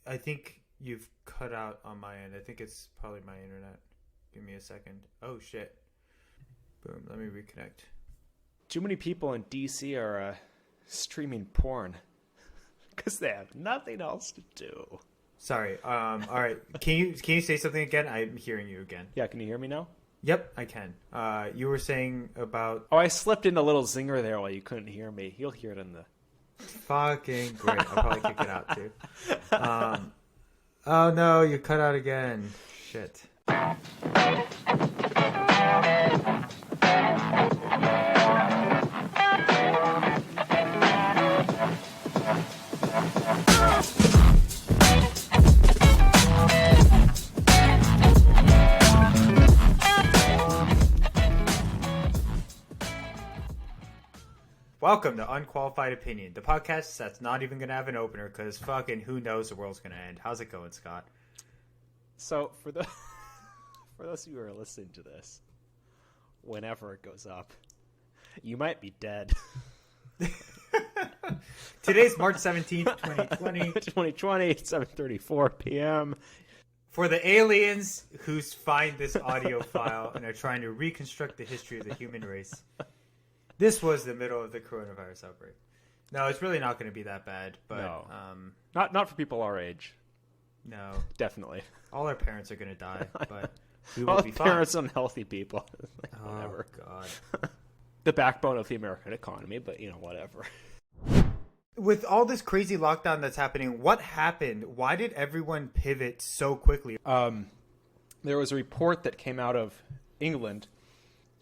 I think you've cut out on my end. I think it's probably my internet. Give me a second. Oh shit. Boom. Let me reconnect. Too many people in DC are streaming porn because they have nothing else to do. Sorry. All right. Can you say something again? I'm hearing you again. Yeah. Can you hear me now? Yep, I can. You were saying about... Oh, I slipped in a little zinger there while you couldn't hear me. You'll hear it in the... Fucking great. I'll probably kick it out too. Oh no, you cut out again. Shit. Welcome to Unqualified Opinion, the podcast that's not even going to have an opener because fucking who knows the world's going to end. How's it going, Scott? So, for those of you who are listening to this, whenever it goes up, you might be dead. Today's March 17th, 2020. 2020, 7:34 p.m. For the aliens who find this audio file and are trying to reconstruct the history of the human race, this was the middle of the coronavirus outbreak. No, it's really not going to be that bad. But no. Not for people our age. No. Definitely. All our parents are going to die, but we will all be fine. parents, unhealthy people. Whatever. Oh, God. The backbone of the American economy, but, whatever. With all this crazy lockdown that's happening, what happened? Why did everyone pivot so quickly? There was a report that came out of England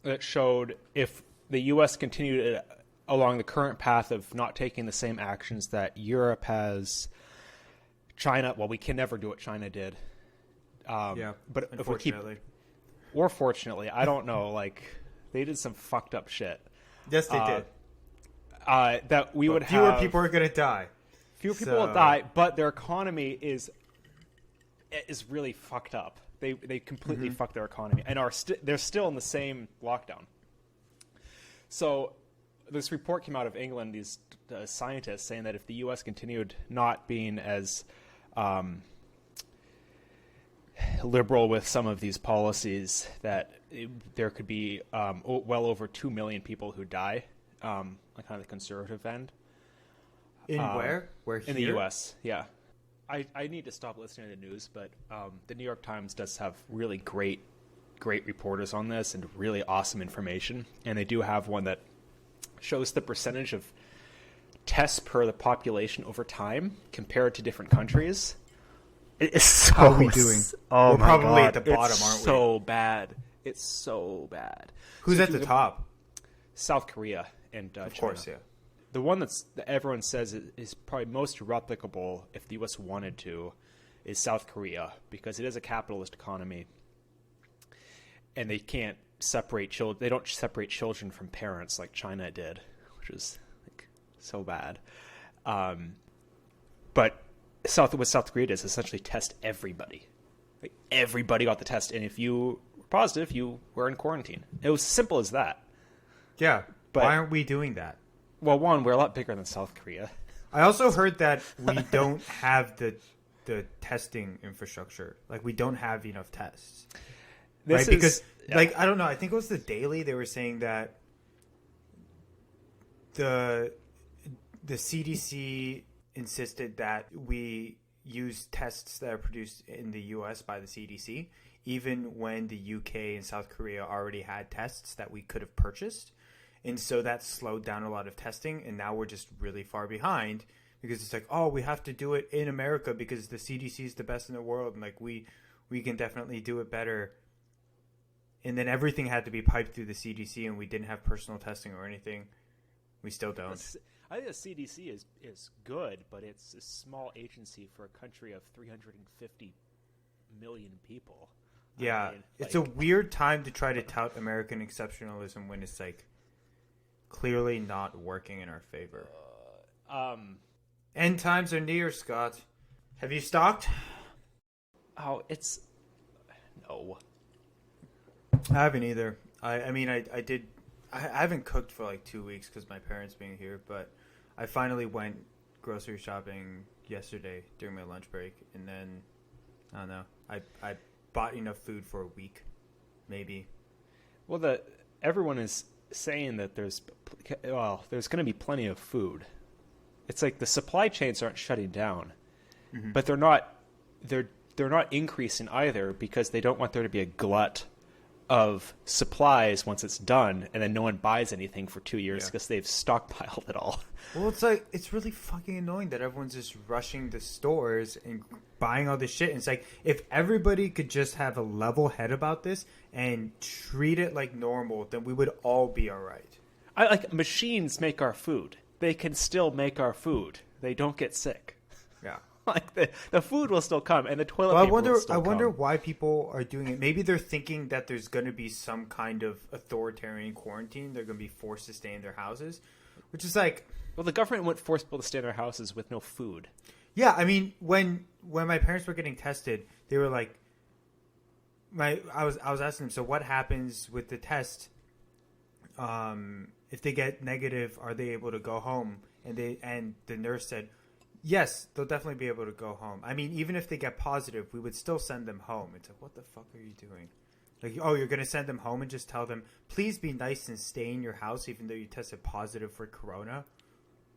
that showed if the U.S. continued along the current path of not taking the same actions that Europe has, China, well, we can never do what China did. But unfortunately. Or fortunately, I don't know, they did some fucked up shit. Yes, they did. That we would fewer have... people are going to die. Fewer people will die, but their economy is really fucked up. They completely fucked their economy and they're still in the same lockdown. So this report came out of England, these scientists saying that if the U.S. continued not being as liberal with some of these policies, that there could be well over 2 million people who die, on kind of the conservative end. In where? Where here? In the U.S., yeah. I need to stop listening to the news, but the New York Times does have really great reporters on this and really awesome information. And they do have one that shows the percentage of tests per the population over time compared to different countries. It is so... How are we doing? Oh, we're my probably God. at the bottom, aren't we? It's so bad. It's so bad. Who's at the top? South Korea and China. Of course, yeah. The one that everyone says is probably most replicable if the U.S. wanted to is South Korea, because it is a capitalist economy. And they can't separate children. They don't separate children from parents like China did, which is so bad. But what South Korea does is essentially test everybody. Everybody got the test, and if you were positive, you were in quarantine. It was as simple as that. Yeah, but why aren't we doing that? Well, one, we're a lot bigger than South Korea. I also heard that we don't have the testing infrastructure. We don't have enough tests. Right? Because, I don't know. I think it was the Daily. They were saying that the CDC insisted that we use tests that are produced in the U.S. by the CDC, even when the UK and South Korea already had tests that we could have purchased. And so that slowed down a lot of testing, and now we're just really far behind because it's we have to do it in America because the CDC is the best in the world, and we can definitely do it better. And then everything had to be piped through the CDC, and we didn't have personal testing or anything. We still don't. I think the CDC is good, but it's a small agency for a country of 350 million people. Yeah, it's a weird time to try to tout American exceptionalism when it's clearly not working in our favor. End times are near, Scott. Have you stocked? Oh, it's... No. I haven't either. I mean, I did... I haven't cooked for 2 weeks because my parents being here, but I finally went grocery shopping yesterday during my lunch break, and then I don't know. I bought enough food for a week, maybe. Well, everyone is saying that there's going to be plenty of food. It's like the supply chains aren't shutting down, but they're not increasing either because they don't want there to be a glut of supplies once it's done, and then no one buys anything for 2 years because they've stockpiled it all. Well, it's really fucking annoying that everyone's just rushing to stores and buying all this shit. And it's like, if everybody could just have a level head about this and treat it like normal, then we would all be all right. Machines make our food. They can still make our food. They don't get sick. Yeah. Like the food will still come, and the toilet paper will still come. I wonder why people are doing it. Maybe they're thinking that there's going to be some kind of authoritarian quarantine. They're going to be forced to stay in their houses, which is like... Well, the government wouldn't force people to stay in their houses with no food. Yeah, I mean, when my parents were getting tested, they were like... I was asking them, so what happens with the test? If they get negative, are they able to go home? And the nurse said... Yes, they'll definitely be able to go home. I mean, even if they get positive, we would still send them home. It's like, what the fuck are you doing? Like, oh, you're going to send them home and just tell them, please be nice and stay in your house even though you tested positive for corona?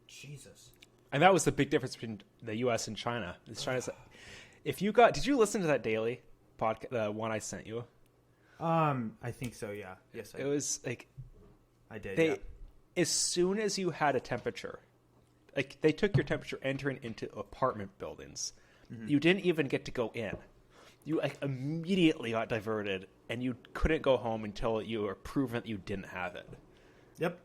Jesus. And that was the big difference between the U.S. and China. China's, did you listen to that daily podcast, the one I sent you? I think so, yeah. Yes, I did. It was like... I did, As soon as you had a temperature... Like, they took your temperature entering into apartment buildings. Mm-hmm. You didn't even get to go in. You immediately got diverted, and you couldn't go home until you were proven that you didn't have it. Yep.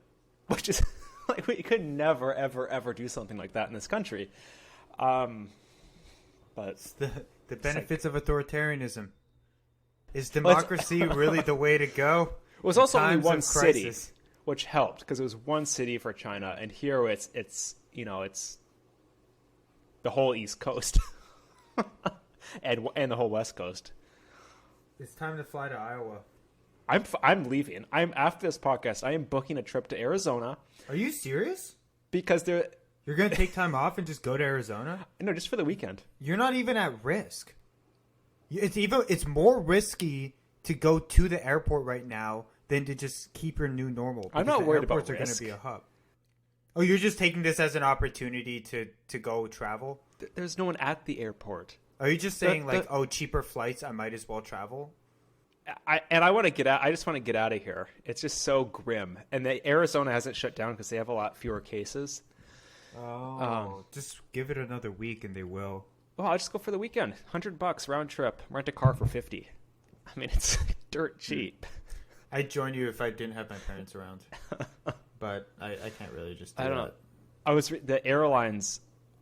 Which is, like, we could never, ever, ever do something like that in this country. But it's the benefits of authoritarianism. Is democracy really the way to go? It was also only one city, which helped, because it was one city for China, and here it's the whole East Coast and the whole West Coast. It's time to fly to Iowa. I'm leaving. After this podcast, I am booking a trip to Arizona. Are you serious? Because you're going to take time off and just go to Arizona? No, just for the weekend. You're not even at risk. It's more risky to go to the airport right now than to just keep your new normal. I'm not worried about risk. Airports are going to be a hub. Oh, you're just taking this as an opportunity to go travel? There's no one at the airport. Are you just saying cheaper flights, I might as well travel? I want to get out. I just want to get out of here. It's just so grim. And Arizona hasn't shut down because they have a lot fewer cases. Oh, just give it another week and they will. Well, I'll just go for the weekend. $100 round trip. Rent a car for $50. I mean, it's dirt cheap. I'd join you if I didn't have my parents around. But I can't really just do that. I don't know. The airlines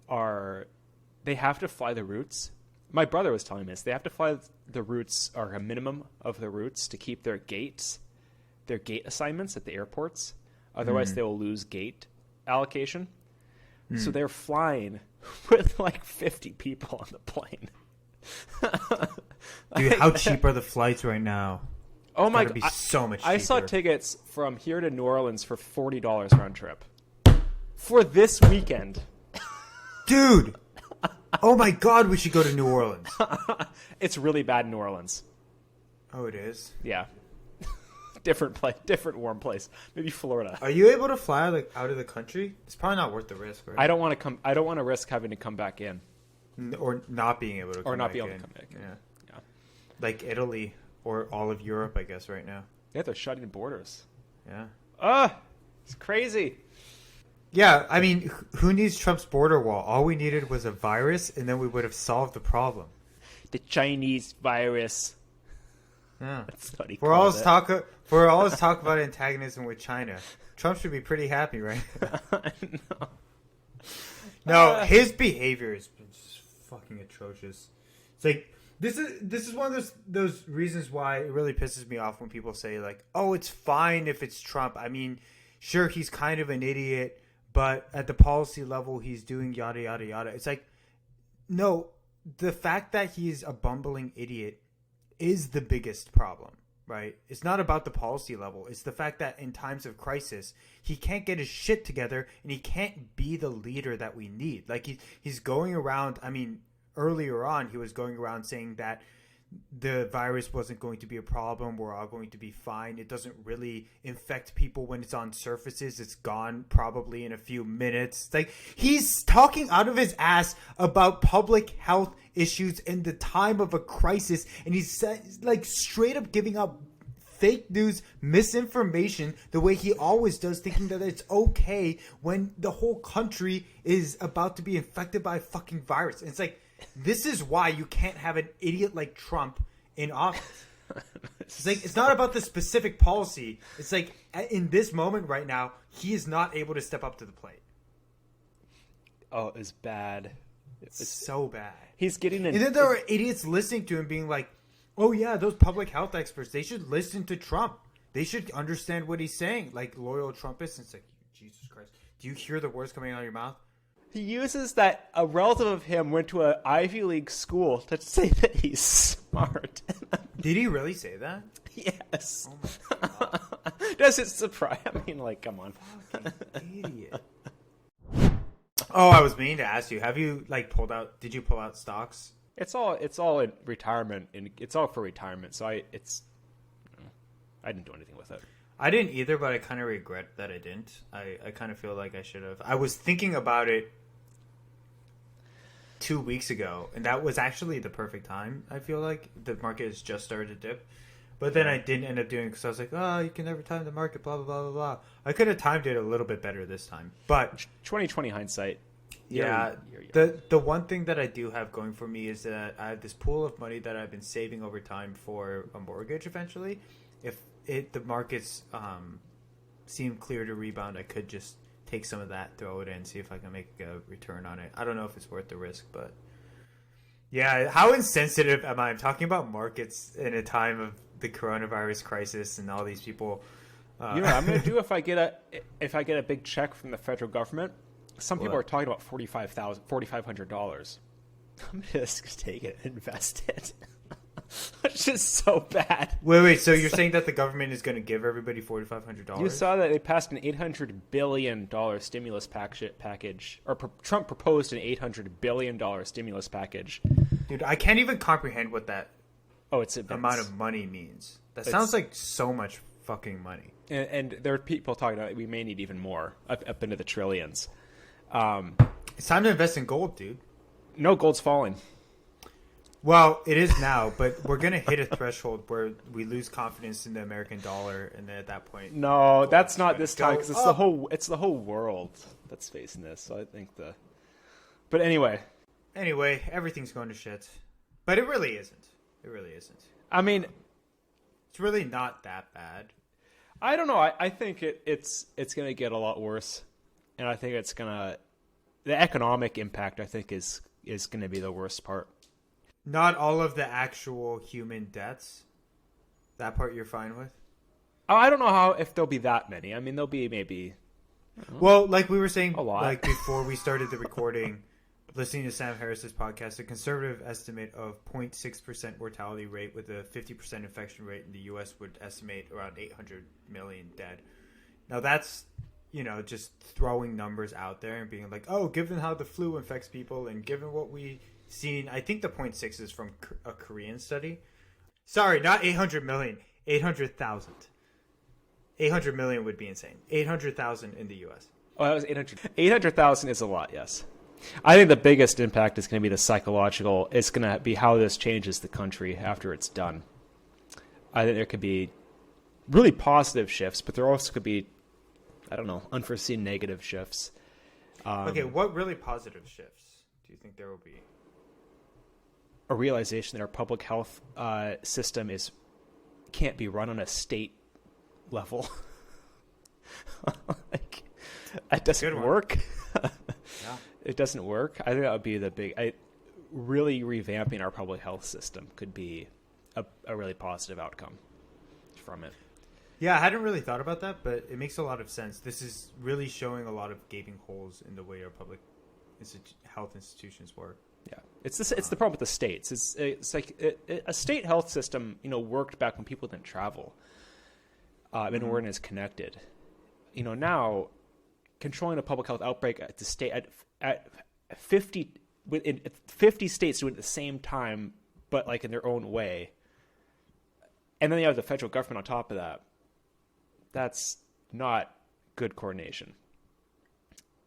they have to fly the routes. My brother was telling me this. They have to fly the routes, or a minimum of the routes, to keep their gate assignments at the airports. Otherwise, they will lose gate allocation. So they're flying with like 50 people on the plane. Dude, how cheap are the flights right now? Oh my god! Be so much cheaper. I saw tickets from here to New Orleans for $40 round trip for this weekend. Dude, oh my god, we should go to New Orleans. It's really bad in New Orleans. Oh, it is? Yeah. Different warm place. Maybe Florida. Are you able to fly out of the country? It's probably not worth the risk, right? I don't want to risk having to come back in, or not being able to. Come back in. Yeah. Like Italy or all of Europe, I guess, right now. Yeah, they're shutting borders. Yeah. It's crazy. Yeah, I mean, who needs Trump's border wall? All we needed was a virus, and then we would have solved the problem. The Chinese virus. Yeah. That's what he for all his talk about antagonism with China, Trump should be pretty happy, right? No, his behavior has been just fucking atrocious. It's like this is one of those reasons why it really pisses me off when people say like, "Oh, it's fine if it's Trump." I mean, sure, he's kind of an idiot, but at the policy level, he's doing yada yada yada. It's like, no, the fact that he's a bumbling idiot is the biggest problem right? It's not about the policy level. It's the fact that in times of crisis, he can't get his shit together and he can't be the leader that we need. Like he's going around. I mean, earlier on, he was going around saying that the virus wasn't going to be a problem. We're all going to be fine. It doesn't really infect people when it's on surfaces. It's gone probably in a few minutes. Like he's talking out of his ass about public health issues in the time of a crisis, and he's like straight up giving up fake news, misinformation, the way he always does, thinking that it's okay when the whole country is about to be infected by a fucking virus. And it's like, this is why you can't have an idiot like Trump in office. It's like, it's not about the specific policy. It's like, in this moment right now, he is not able to step up to the plate. Oh, it's bad. It's so bad. He's getting and then there are idiots listening to him being like, oh yeah, those public health experts, they should listen to Trump. They should understand what he's saying. Like loyal Trumpists. And it's like, Jesus Christ. Do you hear the words coming out of your mouth? He uses that a relative of him went to an Ivy League school to say that he's smart. Did he really say that? Yes. Oh my God. Does it surprise? I mean, like, come on. Fucking idiot. Oh, I was meaning to ask you, have you did you pull out stocks? It's all in retirement, and it's all for retirement. So I didn't do anything with it. I didn't either, but I kind of regret that I didn't. I kind of feel like I should have. I was thinking about it 2 weeks ago, and that was actually the perfect time. I feel like the market has just started to dip, but then I didn't end up doing it because I was like, oh, you can never time the market, blah blah blah blah blah. I could have timed it a little bit better this time, but 2020 hindsight. Yeah, the one thing that I do have going for me is that I have this pool of money that I've been saving over time for a mortgage eventually. If the markets seem clear to rebound, I could just take some of that, throw it in, see if I can make a return on it. I don't know if it's worth the risk, but yeah, how insensitive am I? I'm talking about markets in a time of the coronavirus crisis and all these people. You know what I'm going to do if I get a big check from the federal government? Some people are talking about $4,500. I'm just going to take it and invest it. It's just so bad. Wait. So you're saying that the government is going to give everybody $4,500? You saw that they passed an $800 billion stimulus package, or Trump proposed an $800 billion stimulus package. Dude, I can't even comprehend what that amount of money means. That sounds like so much fucking money. And there are people talking about we may need even more, up into the trillions. It's time to invest in gold, dude. No, gold's falling. Well, it is now, but we're going to hit a threshold where we lose confidence in the American dollar, and then at that point... No, that's not this time, because it's the whole world that's facing this, so I think But anyway. Anyway, everything's going to shit. But it really isn't. It really isn't. I mean... It's really not that bad. I don't know. I think it's going to get a lot worse, and I think it's going to... The economic impact, I think, is going to be the worst part. Not all of the actual human deaths. That part you're fine with? Oh, I don't know if there'll be that many. I mean, there'll be maybe... Well, like we were saying, a lot. Like before we started the recording, listening to Sam Harris's podcast, a conservative estimate of 0.6% mortality rate with a 50% infection rate in the U.S. would estimate around 800 million dead. Now that's, just throwing numbers out there and being like, oh, given how the flu infects people and given what we... seen, I think the 0.6 is from a Korean study. Sorry, not 800 million, 800,000. 800 million would be insane. 800,000 in the U.S. Oh, that was 800. 800,000 is a lot, yes. I think the biggest impact is going to be the psychological. It's going to be how this changes the country after it's done. I think there could be really positive shifts, but there also could be, I don't know, unforeseen negative shifts. Okay, what really positive shifts do you think there will be? A realization that our public health system can't be run on a state level. Like, it doesn't work. Yeah. It doesn't work. I think that would be the big... really revamping our public health system could be a really positive outcome from it. Yeah, I hadn't really thought about that, but it makes a lot of sense. This is really showing a lot of gaping holes in the way our public health institutions work. Yeah, it's the problem with the states. It's like a state health system, worked back when people didn't travel, and weren't as connected. Now controlling a public health outbreak at the state at 50 within 50 states doing it at the same time, but like in their own way, and then you have the federal government on top of that. That's not good coordination.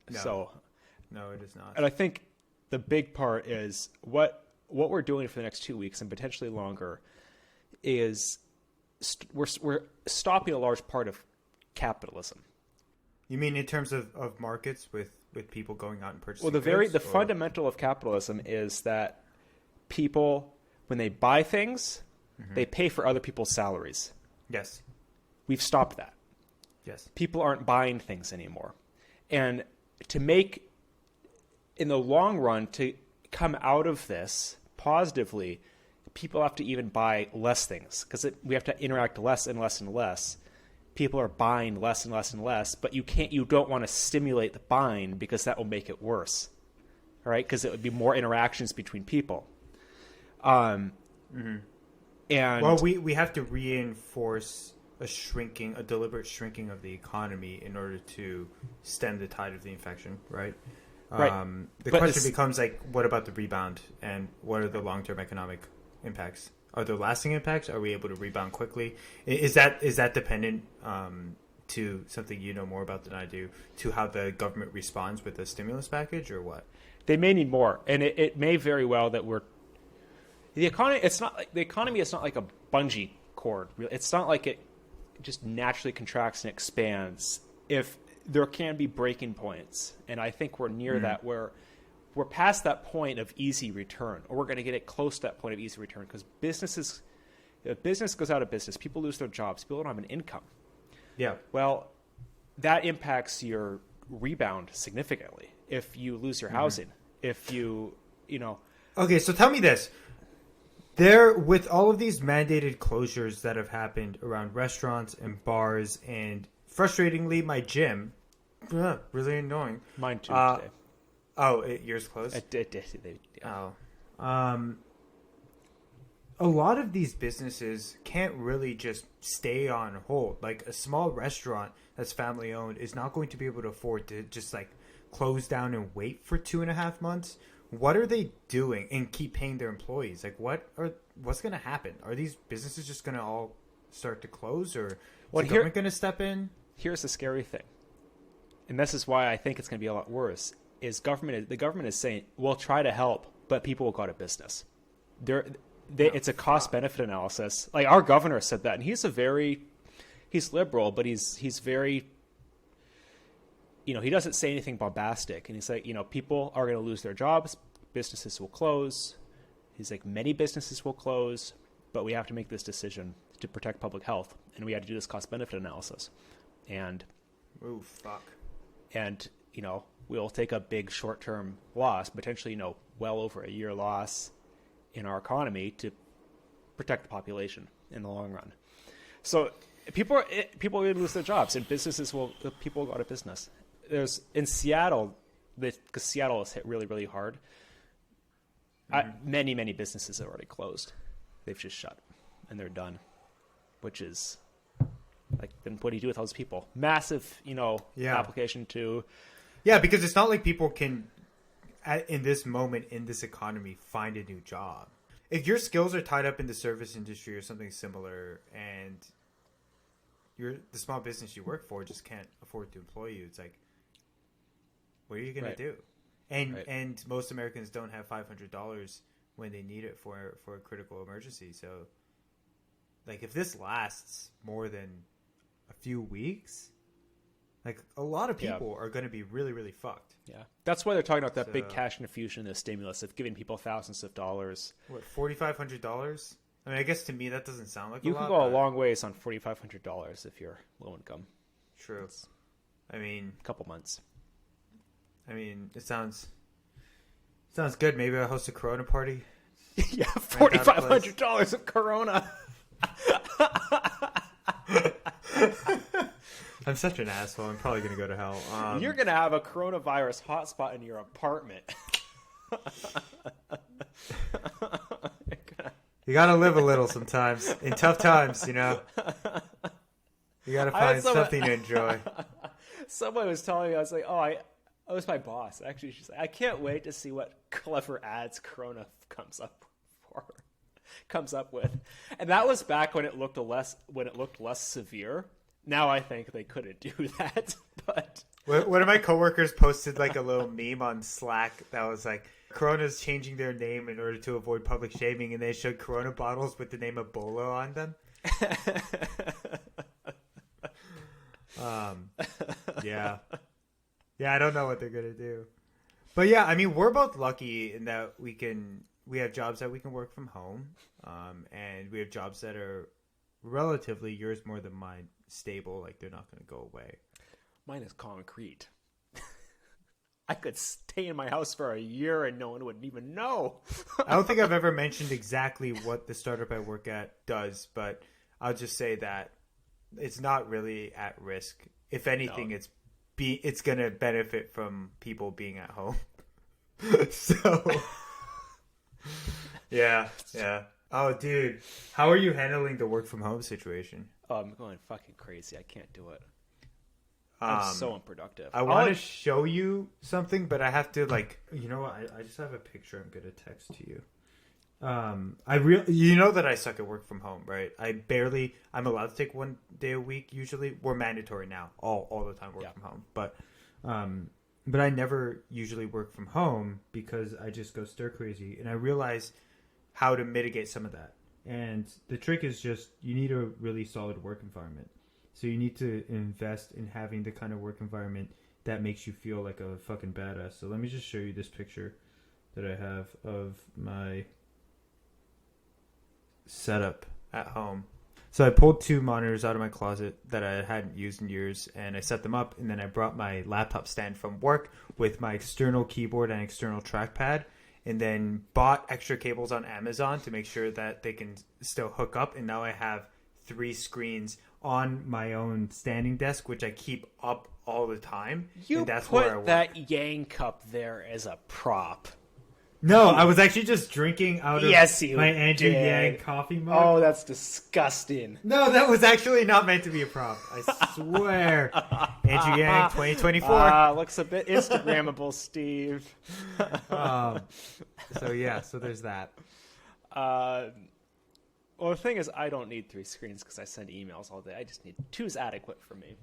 No, it is not. And I think the big part is what we're doing for the next 2 weeks and potentially longer is we're stopping a large part of capitalism. You mean in terms of markets with people going out and purchasing? Well, the fundamental of capitalism is that people, when they buy things, they pay for other people's salaries. Yes. We've stopped that. Yes. People aren't buying things anymore. And to make, in the long run, to come out of this positively, people have to even buy less things because we have to interact less and less and less. People are buying less and less and less, but you don't want to stimulate the buying because that will make it worse, right? Because it would be more interactions between people. And well, we have to reinforce a deliberate shrinking of the economy in order to stem the tide of the infection, right? Right. The question becomes like, what about the rebound and what are the long-term economic impacts? Are there lasting impacts? Are we able to rebound quickly? Is that dependent to something you know more about than I do, to how the government responds with a stimulus package, or what? They may need more, and it may very well that the economy. It's not like the economy is not like a bungee cord. It's not like it just naturally contracts and expands. If there can be breaking points, and I think we're near that, where we're past that point of easy return, or we're going to get it close to that point of easy return, because if business goes out of business, people lose their jobs, people don't have an income. Yeah. Well, that impacts your rebound significantly. If you lose your housing, if you. Okay, so tell me this. With all of these mandated closures that have happened around restaurants and bars, and frustratingly, my gym, really annoying. Mine too today. Oh, yours closed? Yeah. Oh. A lot of these businesses can't really just stay on hold. Like a small restaurant that's family owned is not going to be able to afford to just like close down and wait for 2.5 months. What are they doing and keep paying their employees? Like what's going to happen? Are these businesses just going to all start to close, or is the government going to step in? Here's the scary thing. And this is why I think it's going to be a lot worse. The government is saying, we'll try to help, but people will go out of business. It's a cost-benefit analysis. Like our governor said that, and he's liberal, but he's very, he doesn't say anything bombastic. And he's like, people are going to lose their jobs, businesses will close. He's like, many businesses will close, but we have to make this decision to protect public health, and we had to do this cost-benefit analysis. And, ooh, fuck. And, we'll take a big short-term loss, potentially, well over a year loss in our economy to protect the population in the long run. So people are going to lose their jobs, and people will go out of business. There's in Seattle, because Seattle is hit really, really hard. Many, many businesses have already closed. They've just shut, and they're done, which is like, then what do you do with all those people? Massive, application to. Yeah, because it's not like people can, in this moment, in this economy, find a new job. If your skills are tied up in the service industry or something similar, and the small business you work for just can't afford to employ you, it's like, what are you going to do? And most Americans don't have $500 when they need it for a critical emergency. So, like, if this lasts more than a few weeks, like, a lot of people are going to be really, really fucked. Yeah. That's why they're talking about that big cash infusion in the stimulus of giving people thousands of dollars. What, $4,500? I mean, I guess to me that doesn't sound like you a lot. You can go a long ways on $4,500 if you're low income. True. I mean, a couple months. I mean, it sounds good. Maybe I'll host a Corona party. Yeah, $4,500 of Corona. I'm such an asshole. I'm probably going to go to hell. You're going to have a coronavirus hotspot in your apartment. You gotta live a little sometimes. In tough times, you know. You gotta find something to enjoy. Someone was telling me, I was like, it was my boss. Actually, she's like, I can't wait to see what clever ads Corona comes up with. And that was back when it looked less severe. Now I think they couldn't do that. But one of my coworkers posted like a little meme on Slack that was like, Corona's changing their name in order to avoid public shaming, and they showed Corona bottles with the name Ebola on them. Yeah, I don't know what they're gonna do, but yeah, I mean, we're both lucky in that we have jobs that we can work from home, and we have jobs that are relatively, yours more than mine, stable. Like they're not gonna go away. Mine is concrete. I could stay in my house for a year and no one would even know. I don't think I've ever mentioned exactly what the startup I work at does, but I'll just say that it's not really at risk. If anything, No. it's going to benefit from people being at home. So, yeah. Oh, dude, how are you handling the work from home situation? Oh, I'm going fucking crazy. I can't do it. I'm so unproductive. I want to show you something, but I have to you know what? I just have a picture I'm going to text to you. You know that I suck at work from home, right? I'm allowed to take 1 day a week. Usually we're mandatory now, all the time work from home. But I never usually work from home because I just go stir crazy, and I realize how to mitigate some of that. And the trick is just, you need a really solid work environment. So you need to invest in having the kind of work environment that makes you feel like a fucking badass. So let me just show you this picture that I have of my setup at home. So I pulled 2 monitors out of my closet that I hadn't used in years, and I set them up, and then I brought my laptop stand from work with my external keyboard and external trackpad, and then bought extra cables on Amazon to make sure that they can still hook up. And now I have 3 screens on my own standing desk, which I keep up all the time. You and that's put where I work. that Yang cup there as a prop. No, I was actually just drinking out of my Andrew did. Yang coffee mug. Oh, that's disgusting. No, that was actually not meant to be a prop. I swear. Andrew Yang, 2024. Looks a bit Instagrammable, Steve. So there's that. Well, the thing is, I don't need 3 screens because I send emails all day. I just need 2 is adequate for me.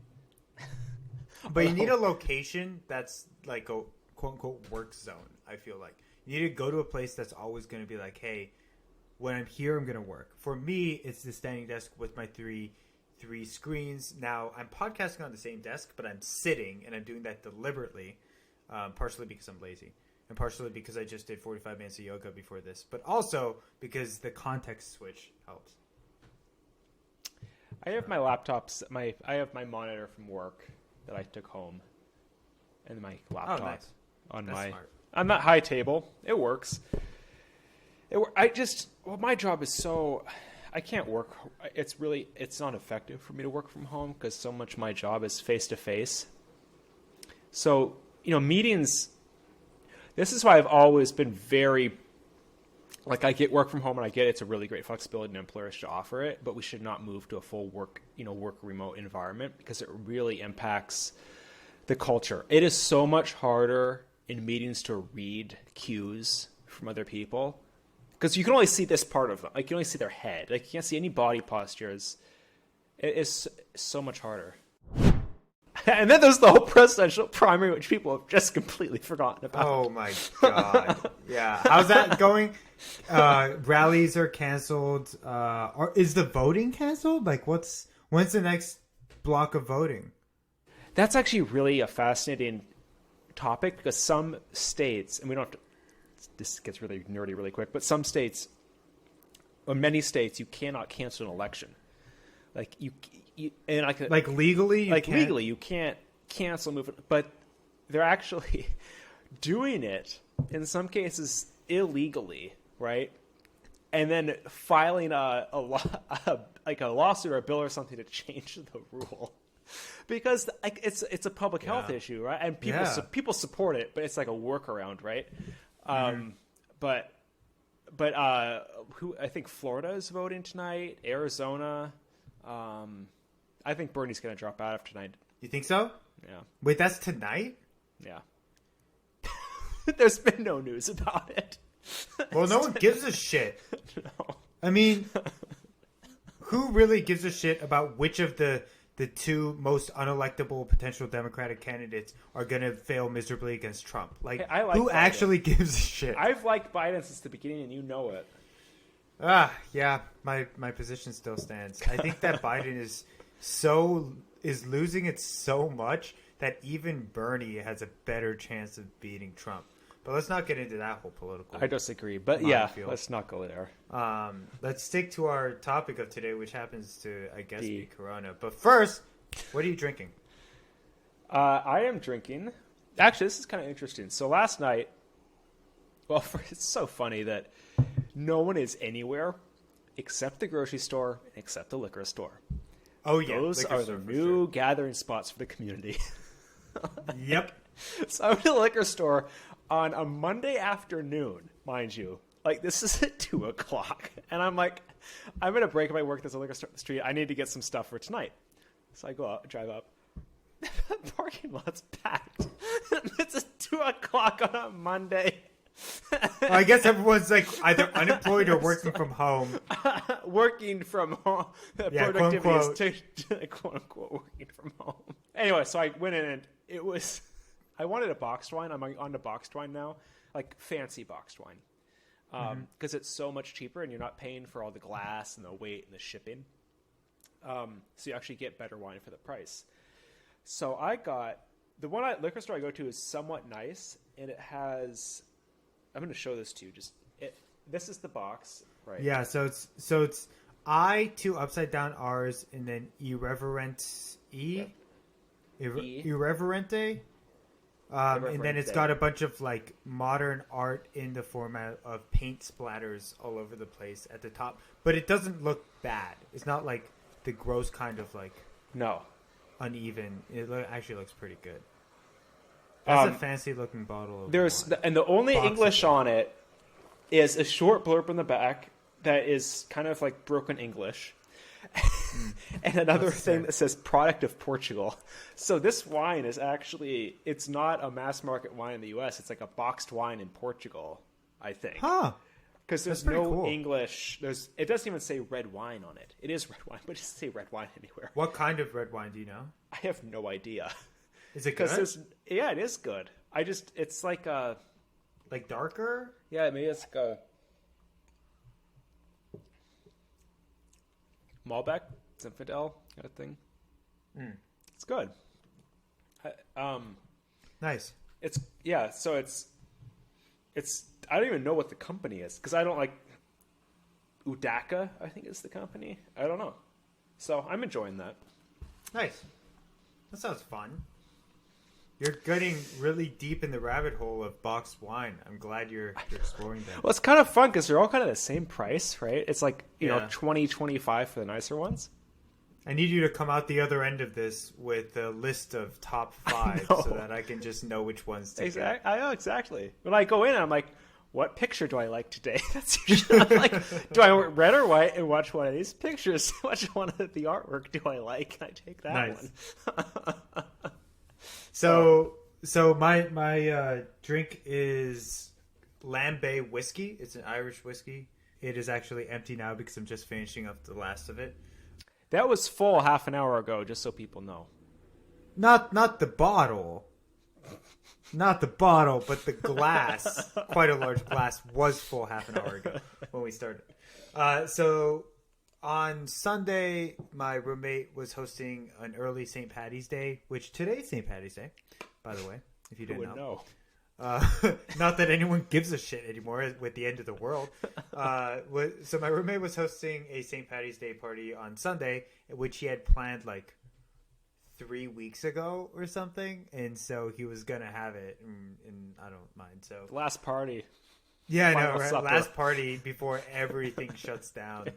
But you need a location that's like a quote-unquote work zone, I feel like. You need to go to a place that's always going to be like, hey, when I'm here, I'm going to work. For me, it's the standing desk with my three screens. Now, I'm podcasting on the same desk, but I'm sitting, and I'm doing that deliberately, partially because I'm lazy. And partially because I just did 45 minutes of yoga before this, but also because the context switch helps. I have my laptops. I have my monitor from work that I took home, and my laptop on that high table. It works. My job is so, I can't work. It's not effective for me to work from home because so much of my job is face to face. So meetings. This is why I've always been very, I get work from home, and I get it's a really great flexibility and employers should offer it, but we should not move to a full work remote environment because it really impacts the culture. It is so much harder in meetings to read cues from other people because you can only see this part of them. You can only see their head. You can't see any body postures. It is so much harder. And then there's the whole presidential primary, which people have just completely forgotten about. Oh, my God. Yeah. How's that going? Rallies are canceled. Is the voting canceled? When's the next block of voting? That's actually really a fascinating topic because some states, and we don't have to, this gets really nerdy really quick, but some states, or many states, you cannot cancel an election. Legally, you can't cancel movement, but they're actually doing it in some cases illegally, right? And then filing a lawsuit or a bill or something to change the rule because it's a public health issue, right? And people support it, but it's like a workaround, right? But who I think Florida is voting tonight, Arizona. I think Bernie's going to drop out after tonight. You think so? Yeah. Wait, that's tonight? Yeah. There's been no news about it. Well, no one gives a shit. No. I mean, who really gives a shit about which of the two most unelectable potential Democratic candidates are going to fail miserably against Trump? Like, hey, who Biden actually gives a shit? I've liked Biden since the beginning, and you know it. Yeah, my position still stands. I think that Biden is losing it so much that even Bernie has a better chance of beating Trump. But let's not get into that whole political. I disagree, but yeah, let's not go there. Let's stick to our topic of today, which happens to, I guess, be Corona. But first, what are you drinking? I am drinking. Actually, this is kind of interesting. So last night, it's so funny that no one is anywhere except the grocery store and except the liquor store. Oh yeah, those are the new gathering spots for the community. Yep. So I went to the liquor store on a Monday afternoon, mind you. Like, this is at 2:00. And I'm like, I'm going to break my work. There's a liquor store up the street. I need to get some stuff for tonight. So I go out, drive up. The parking lot's packed. It's at 2:00 on a Monday. Well, I guess everyone's like either unemployed or working from home. Working from home. Yeah, productivity quote, unquote. is quote unquote working from home. Anyway, so I went in and it was, I wanted a boxed wine. I'm on to boxed wine now, like fancy boxed wine, because it's so much cheaper and you're not paying for all the glass and the weight and the shipping. So you actually get better wine for the price. So I got the one liquor store I go to is somewhat nice, and it has. I'm going to show this to you. This is the box, right? Yeah, so it's I, two upside down R's, and then irreverent irreverente. And then it's got a bunch of like modern art in the format of paint splatters all over the place at the top, but it doesn't look bad. It's not like the gross kind of like uneven. It actually looks pretty good. That's a fancy looking bottle of wine. And the only English on it is a short blurb on the back that is kind of like broken English. And another thing that says product of Portugal. So this wine is actually, it's not a mass market wine in the US. It's like a boxed wine in Portugal, I think. Huh. Because there's no English. It doesn't even say red wine on it. It is red wine, but it doesn't say red wine anywhere. What kind of red wine do you know? I have no idea. Is it good? Yeah, it is good. It's like a... Like darker? Yeah, maybe it's like a... Malbec, Zinfandel kind of thing. It's good. Nice. So it's I don't even know what the company is because I don't like Udaka, I think is the company. I don't know. So I'm enjoying that. Nice. That sounds fun. You're getting really deep in the rabbit hole of boxed wine. I'm glad you're exploring that. Well, it's kind of fun because they're all kind of the same price, right? It's like, you know, $20, $25 for the nicer ones. I need you to come out the other end of this with a list of top 5 so that I can just know which ones to get. I know, exactly. When I go in, I'm like, what picture do I like today? That's usually I'm like, do I want red or white and watch one of these pictures? Which one of the artwork do I like? And I take that one. So my drink is Lambay whiskey. It's an Irish whiskey. It is actually empty now because I'm just finishing up the last of it. That was full half an hour ago, just so people know. Not the bottle. Not the bottle, but the glass. Quite a large glass was full half an hour ago when we started. So on Sunday, my roommate was hosting an early St. Patty's Day, which today's St. Patty's Day, by the way, if you didn't know. Not that anyone gives a shit anymore with the end of the world. So my roommate was hosting a St. Patty's Day party on Sunday, which he had planned like 3 weeks ago or something, and so he was gonna have it, and I don't mind. So last party. Yeah, I know, right? Last party before everything shuts down.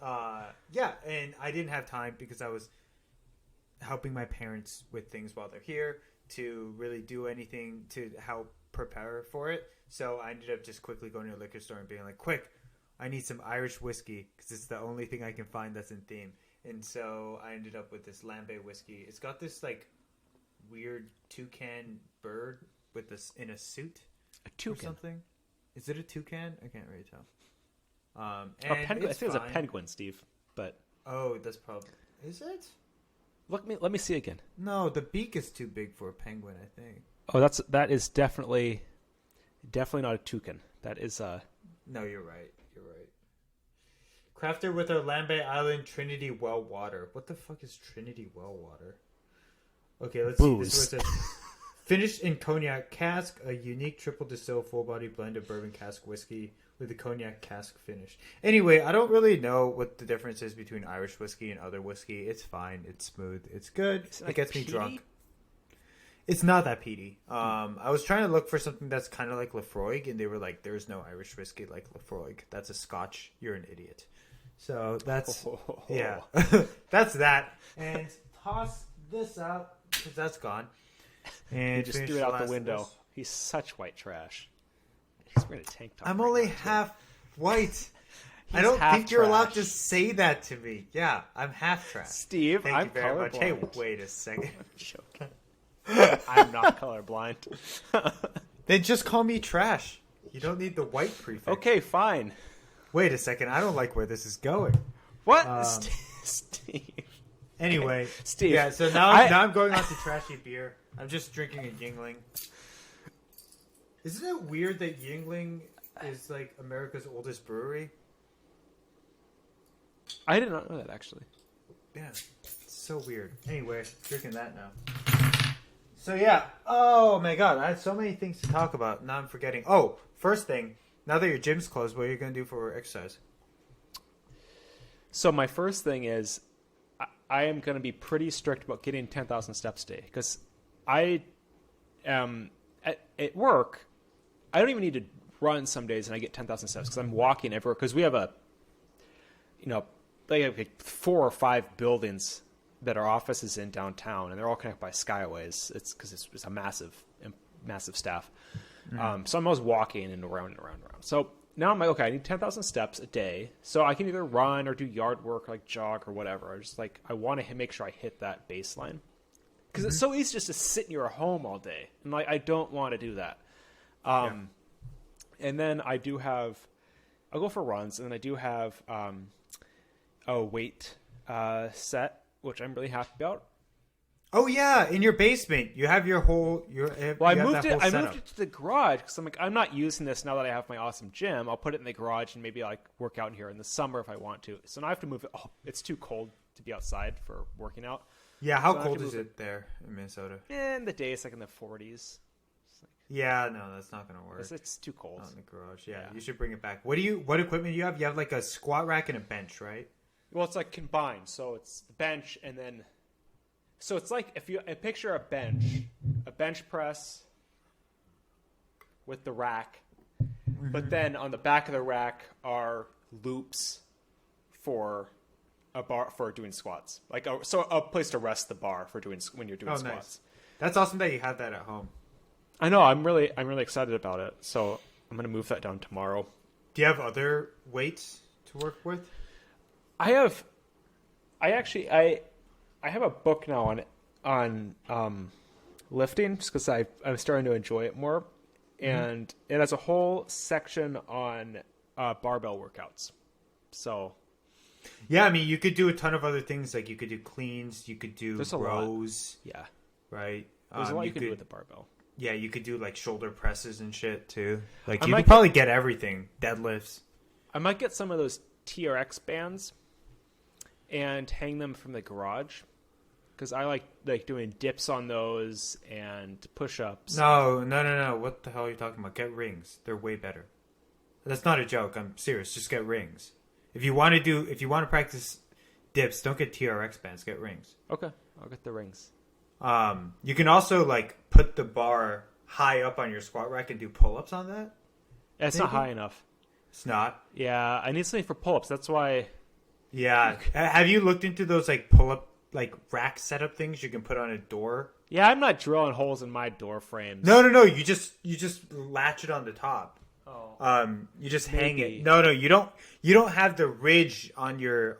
Yeah, and I didn't have time because I was helping my parents with things while they're here to really do anything to help prepare for it. So I ended up just quickly going to a liquor store and being like, quick, I need some Irish whiskey because it's the only thing I can find that's in theme. And so I ended up with this Lambe whiskey. It's got this like weird toucan bird with this in a suit. A toucan? Or something. Is it a toucan? I can't really tell. And I think it was a penguin, Steve. But that's probably... Is it? Let me see again. No, the beak is too big for a penguin, I think. Oh, that is definitely not a toucan. That is No, you're right. Crafted with our Lambe Island Trinity Well Water. What the fuck is Trinity Well Water? Okay, let's see. This is what it says. Finished in cognac cask, a unique triple distill full body blend of bourbon cask whiskey with a cognac cask finish. Anyway, I don't really know what the difference is between Irish whiskey and other whiskey. It's fine. It's smooth. It's good. It gets me drunk. It's not that peaty. I was trying to look for something that's kind of like Lafroig, and they were like, "There's no Irish whiskey like Lafroig. That's a Scotch. You're an idiot." So that's yeah, that's that. And toss this out because that's gone. And he just threw it out the window. He's such white trash. He's wearing a tank top. I'm only half white. I don't think you're allowed to say that to me. Yeah, I'm half trash. Steve, Thank you very much. Hey, wait a second. I'm not colorblind. Then just call me trash. You don't need the white prefix. Okay, fine. Wait a second. I don't like where this is going. What? Steve. Anyway. Okay. Steve. Yeah, so now I'm going on to trashy beer. I'm just drinking a Yingling. Isn't it weird that Yingling is like America's oldest brewery? I did not know that, actually. Yeah. It's so weird. Anyway, drinking that now. So yeah. Oh my god. I had so many things to talk about. Now I'm forgetting. Oh, first thing. Now that your gym's closed, what are you going to do for exercise? So my first thing is I am going to be pretty strict about getting 10,000 steps a day. Because I am at work, I don't even need to run some days and I get 10,000 steps because I'm walking everywhere. Because we have like 4 or 5 buildings that our office is in downtown, and they're all connected by skyways. It's because it's a massive staff. So I'm always walking and around and around and around. So now I'm like, okay, I need 10,000 steps a day. So I can either run or do yard work, like jog or whatever. I want to make sure I hit that baseline. Because it's so easy just to sit in your home all day. And like, I don't want to do that. And then I'll go for runs. And then I do have a weight set, which I'm really happy about. Oh yeah, in your basement, you have your whole. I moved it to the garage because I'm like, I'm not using this now that I have my awesome gym. I'll put it in the garage and maybe like work out in here in the summer if I want to. So now I have to move it. Oh, it's too cold to be outside for working out. Yeah, how cold is it there in Minnesota? In the day, it's like in the 40s. Yeah, no, that's not gonna work. It's too cold. Not in the garage. Yeah, you should bring it back. What equipment do you have? You have like a squat rack and a bench, right? Well, it's like combined. So it's the bench and then. So it's like if you picture a bench press with the rack, but then on the back of the rack are loops for a bar for doing squats, like a place to rest the bar for doing when you're doing squats. Nice. That's awesome that you have that at home. I know. I'm really excited about it. So I'm gonna move that down tomorrow. Do you have other weights to work with? I have a book now on lifting just because I'm starting to enjoy it more, and it has a whole section on barbell workouts. So, yeah, I mean, you could do a ton of other things. Like you could do cleans, you could do rows. Yeah, right. There's a lot you can do with the barbell. Yeah, you could do like shoulder presses and shit too. Like you could probably get everything. Deadlifts. I might get some of those TRX bands and hang them from the garage because I like doing dips on those and push-ups. No. What the hell are you talking about? Get rings. They're way better. That's not a joke. I'm serious. Just get rings. If you want to practice dips, don't get TRX bands. Get rings. Okay, I'll get the rings. You can also like put the bar high up on your squat rack and do pull-ups on that. It's not high enough. It's not. Yeah, I need something for pull-ups. That's why. Yeah. Have you looked into those like pull-up like rack setup things you can put on a door. Yeah, I'm not drilling holes in my door frames. No. You just latch it on the top. Oh. You just hang it. No, you don't have the ridge on your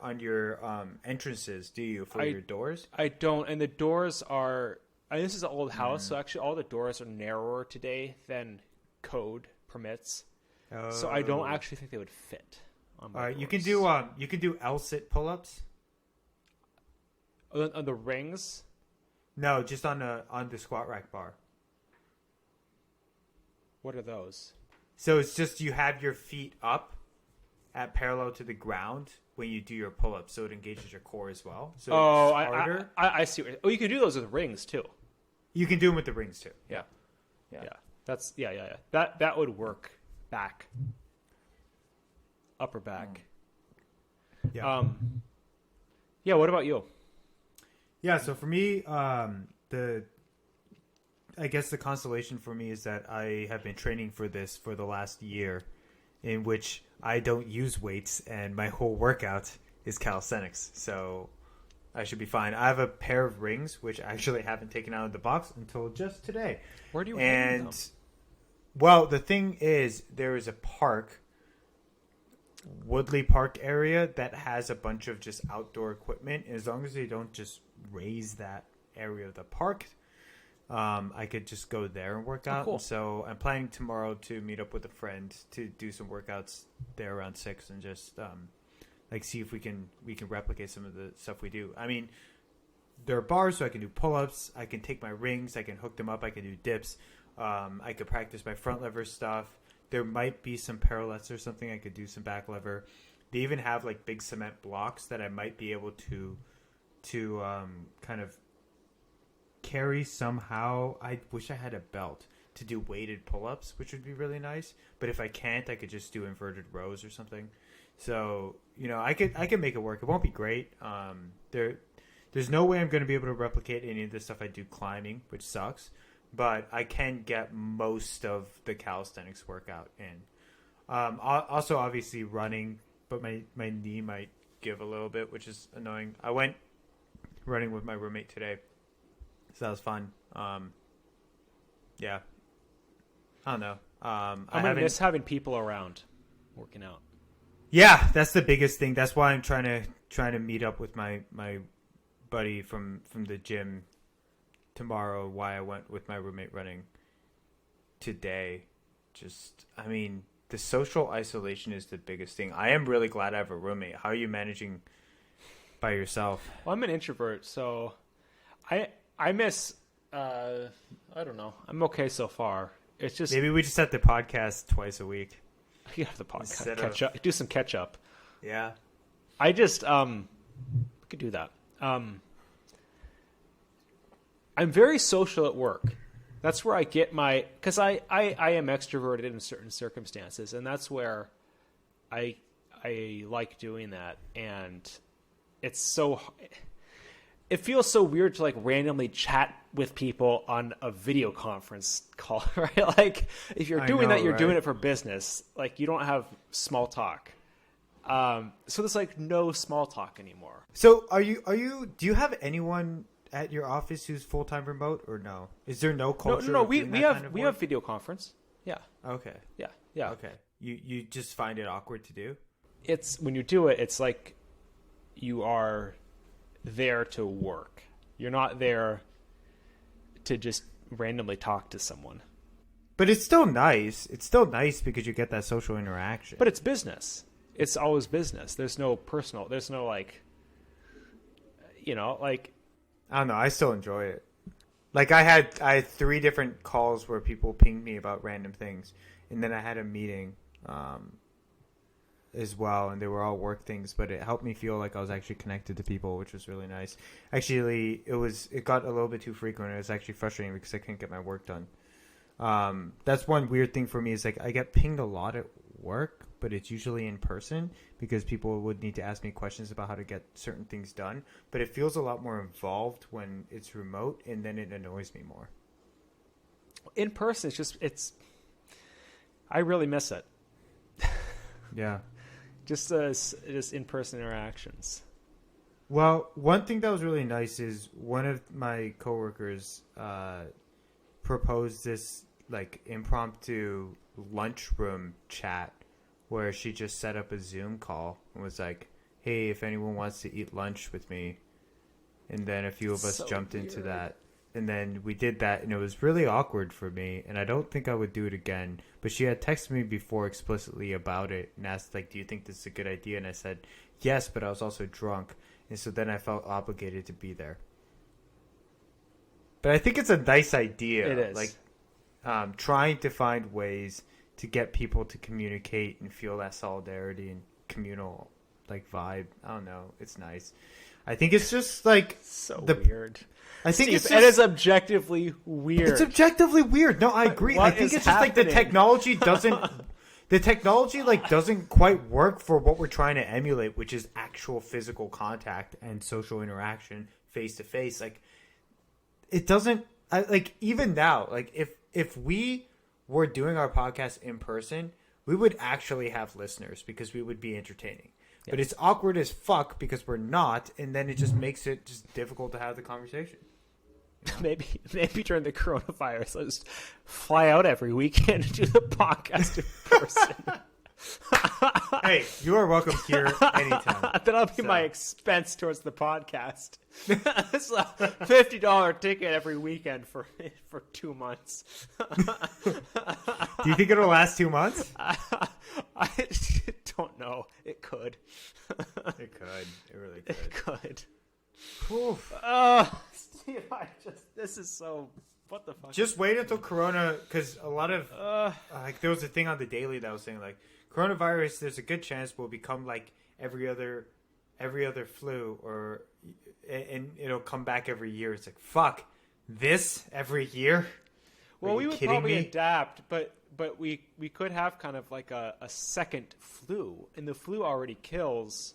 entrances, do you, for your doors? I don't, and the doors are. This is an old house, so actually all the doors are narrower today than code permits. Oh. So I don't actually think they would fit. On my doors. You can do L-sit pull-ups. On the rings? No, just on the squat rack bar. What are those? So it's just you have your feet up at parallel to the ground when you do your pull-ups, so it engages your core as well. So it's harder. I see. You can do those with rings too. You can do them with the rings too. Yeah. That's That would work back, upper back. Yeah. Yeah. What about you? Yeah. So for me, I guess the consolation for me is that I have been training for this for the last year, in which I don't use weights and my whole workout is calisthenics. So I should be fine. I have a pair of rings, which I actually haven't taken out of the box until just today. Where do you hang them? Well, the thing is, there is a park, Woodley Park area, that has a bunch of just outdoor equipment. As long as they don't just raise that area of the park, I could just go there and work out. Cool. So I'm planning tomorrow to meet up with a friend to do some workouts there around 6 and just see if we can replicate some of the stuff we do. I mean, there are bars, so I can do pull-ups. I can take my rings. I can hook them up. I can do dips. I could practice my front lever stuff. There might be some parallettes or something. I could do some back lever. They even have like big cement blocks that I might be able to kind of carry somehow. I wish I had a belt to do weighted pull-ups, which would be really nice. But if I can't, I could just do inverted rows or something. So, I could make it work. It won't be great. There's no way I'm going to be able to replicate any of the stuff I do climbing, which sucks. But I can get most of the calisthenics workout in. Also, obviously, running, but my knee might give a little bit, which is annoying. I went running with my roommate today, so that was fun. Yeah. I don't know. I'm going to miss having people around working out. Yeah, that's the biggest thing. That's why I'm trying to meet up with my buddy from the gym tomorrow. Why I went with my roommate running today. The social isolation is the biggest thing. I am really glad I have a roommate. How are you managing by yourself? Well, I'm an introvert, so I miss. I don't know. I'm okay so far. It's just maybe we just have the podcast twice a week. You have the podcast. Do some catch up. Yeah. I just we could do that. I'm very social at work. That's where I get because I am extroverted in certain circumstances, and that's where I like doing that. And it feels so weird to randomly chat with people on a video conference call, right? Like if you're doing that, you're doing it for business. Like you don't have small talk. So there's no small talk anymore. So do you have anyone at your office who's full-time remote or no? Is there no culture? No. We have video conference. Yeah. Okay. Yeah. Okay. You just find it awkward to do? It's when you do it, it's like you are there to work. You're not there to just randomly talk to someone. But it's still nice. It's still nice because you get that social interaction. But it's business. It's always business. There's no personal. There's no I don't know. I still enjoy it. I had 3 different calls where people pinged me about random things, and then I had a meeting as well, and they were all work things, but it helped me feel like I was actually connected to people, which was really nice. Actually, it got a little bit too frequent. It was actually frustrating because I couldn't get my work done. That's one weird thing for me is I get pinged a lot at work, but it's usually in person because people would need to ask me questions about how to get certain things done. But it feels a lot more involved when it's remote, and then it annoys me more. In person, I really miss it. Yeah. Just in-person interactions. Well, one thing that was really nice is one of my coworkers proposed this like impromptu lunchroom chat where she just set up a Zoom call and was like, "Hey, if anyone wants to eat lunch with me," and then a few of us jumped into that, and then we did that, and it was really awkward for me, and I don't think I would do it again. But she had texted me before explicitly about it and asked like, "Do you think this is a good idea?" And I said yes, but I was also drunk. And so then I felt obligated to be there. But I think it's a nice idea. It is. Like trying to find ways to get people to communicate and feel that solidarity and communal like vibe. I don't know. It's nice. I think it's just like weird. I think it is objectively weird. It's objectively weird. No, I agree. I think it's just like the technology doesn't the technology like doesn't quite work for what we're trying to emulate, which is actual physical contact and social interaction face to face. Like it doesn't like even now, like if we were doing our podcast in person, we would actually have listeners because we would be entertaining. Yeah. But it's awkward as fuck because we're not, and then it just makes it just difficult to have the conversation. Maybe during the coronavirus, I'll just fly out every weekend and do the podcast in person. Hey, you are welcome here anytime. That'll be my expense towards the podcast. It's a $50 ticket every weekend for 2 months. Do you think it'll last 2 months? I don't know. It could. It could. It really could. It could. Oof. Steve, this is so. What the fuck? Just wait until Corona, because a lot of like there was a thing on the Daily that was saying like coronavirus. There's a good chance will become like every other flu, and it'll come back every year. It's like fuck this every year. Well, we would probably adapt, but we could have kind of like a second flu, and the flu already kills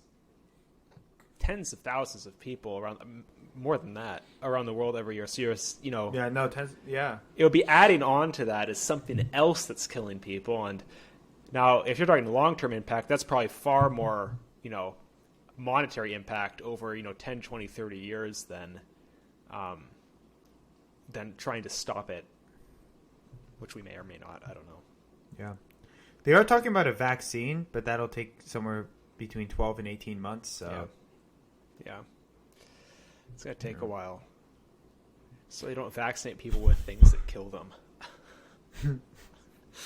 tens of thousands of people around, more than that, around the world every year. So it would be adding on to that as something else that's killing people. And now, if you're talking long-term impact, that's probably far more, monetary impact over 10, 20, 30 years than trying to stop it, which we may or may not. I don't know. Yeah, they are talking about a vaccine, but that'll take somewhere between 12 and 18 months. So. Yeah. It's going to take a while. So they don't vaccinate people with things that kill them.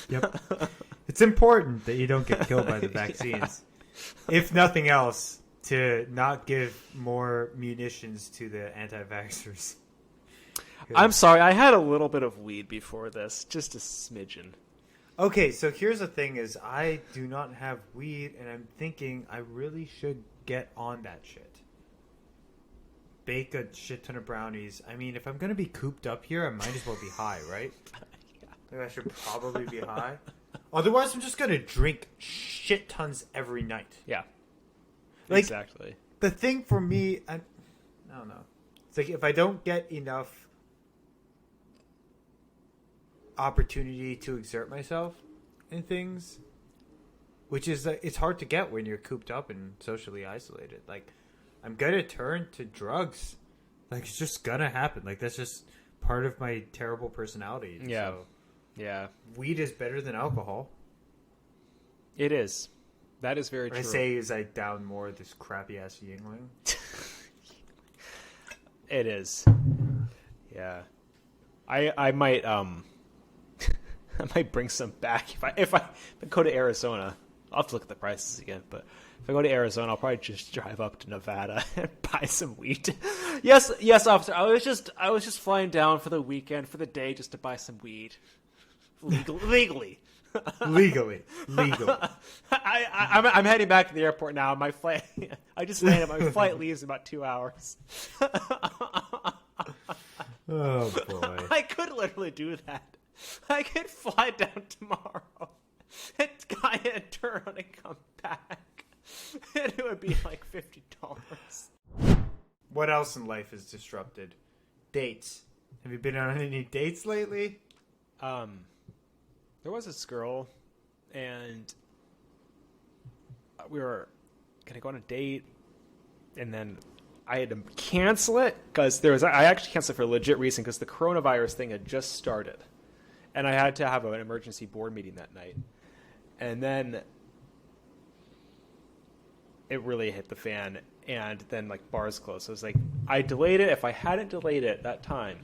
Yep. It's important that you don't get killed by the vaccines. Yeah. If nothing else, to not give more munitions to the anti-vaxxers. I'm sorry, I had a little bit of weed before this. Just a smidgen. Okay, so here's the thing is I do not have weed, and I'm thinking I really should get on that shit. Bake a shit ton of brownies. I mean, if I'm going to be cooped up here, I might as well be high, right? Yeah. Like I should probably be high. Otherwise, I'm just going to drink shit tons every night. Yeah. Like, exactly. The thing for me, I don't know. It's like if I don't get enough opportunity to exert myself in things, which is, it's hard to get when you're cooped up and socially isolated. Like, I'm gonna turn to drugs. Like, it's just gonna happen. Like, that's just part of my terrible personality. Yeah. So, yeah. Weed is better than alcohol. It is. That is very what true. I say is I down more of this crappy ass Yingling. It is. Yeah. I might I might bring some back if I go to Arizona. I'll have to look at the prices again, but if I go to Arizona, I'll probably just drive up to Nevada and buy some weed. Yes, officer. I was just flying down for the weekend, for the day, just to buy some weed. Legally. Legally. I'm heading back to the airport now. My flight. I just landed. My flight leaves in about 2 hours. Oh boy! I could literally do that. I could fly down tomorrow and buy a turn and come back, and it would be like $50. What else in life is disrupted? Dates. Have you been on any dates lately? There was this girl, and we were gonna go on a date, and then I had to cancel it because I actually canceled it for a legit reason because the coronavirus thing had just started. And I had to have an emergency board meeting that night. And then it really hit the fan. And then, like, bars closed. So it was like, I delayed it. If I hadn't delayed it that time,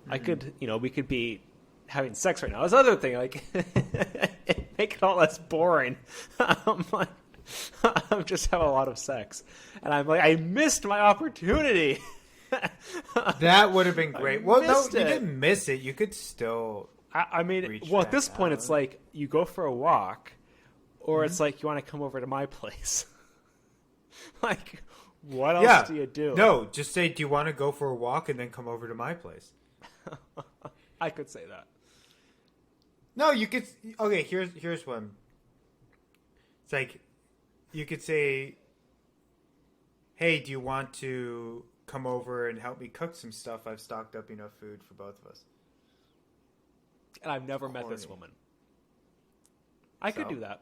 I could, we could be having sex right now. That's another thing. Like, make it all less boring. I'm like, I'm just having a lot of sex. And I'm like, I missed my opportunity. That would have been great. Well, no, you didn't miss it. You could still. I mean, well, at this point, it's like you go for a walk, or it's like you want to come over to my place. Like, what else do you do? No, just say, do you want to go for a walk and then come over to my place? I could say that. No, you could. Okay, here's one. It's like, you could say, hey, do you want to come over and help me cook some stuff? I've stocked up enough food for both of us. And I've never met this woman. I could do that.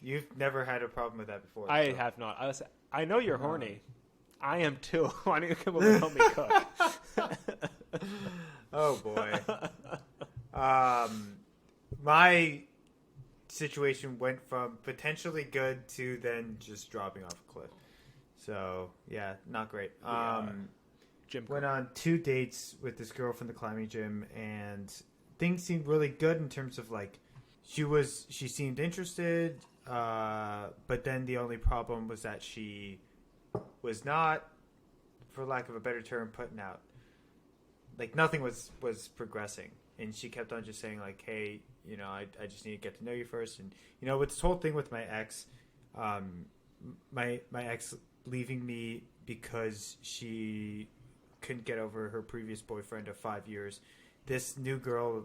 You've never had a problem with that before. I have not. I know you're horny. I am too. Why don't you come over and help me cook? Oh, boy. My situation went from potentially good to then just dropping off a cliff. So, yeah, not great. Gym went on 2 dates with this girl from the climbing gym, and things seemed really good in terms of, like, she seemed interested, but then the only problem was that she was not, for lack of a better term, putting out. Like, nothing was progressing. And she kept on just saying, like, hey, I just need to get to know you first. And, with this whole thing with my ex, my ex leaving me because she couldn't get over her previous boyfriend of 5 years. This new girl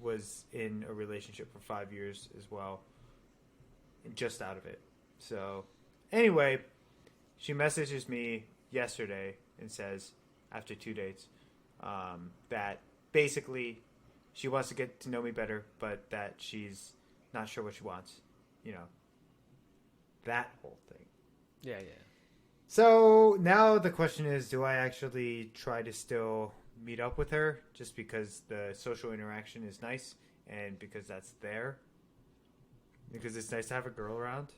was in a relationship for 5 years as well, just out of it. So, anyway, she messages me yesterday and says, after 2 dates, that basically she wants to get to know me better, but that she's not sure what she wants. That whole thing. Yeah. So now the question is, do I actually try to still meet up with her just because the social interaction is nice and because that's there? Because it's nice to have a girl around?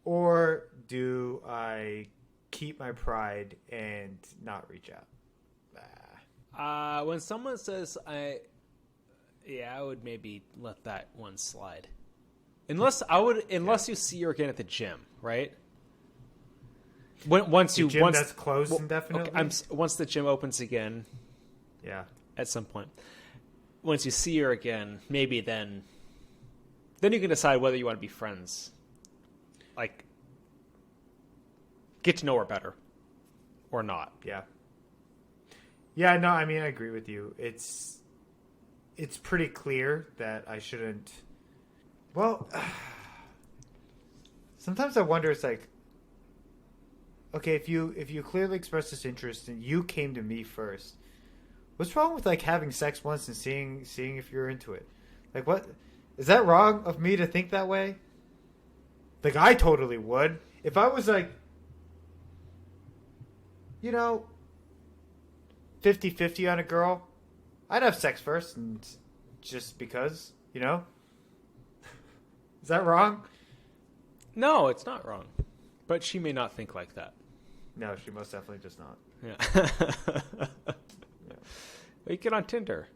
Or do I keep my pride and not reach out? When someone says I would maybe let that one slide. Unless you see her again at the gym, right? Once that's closed indefinitely. Okay, once the gym opens again, at some point, once you see her again, maybe then you can decide whether you want to be friends, like get to know her better, or not. Yeah. No, I mean, I agree with you. It's pretty clear that I shouldn't. Well, sometimes I wonder. It's like, okay, if you clearly express this interest and you came to me first, what's wrong with like having sex once and seeing if you're into it? Like, what is that wrong of me to think that way? Like, I totally would if I was like, 50-50 on a girl. I'd have sex first, and just because, Is that wrong? No, it's not wrong. But she may not think like that. No, she most definitely does not. Yeah. Well, you get on Tinder.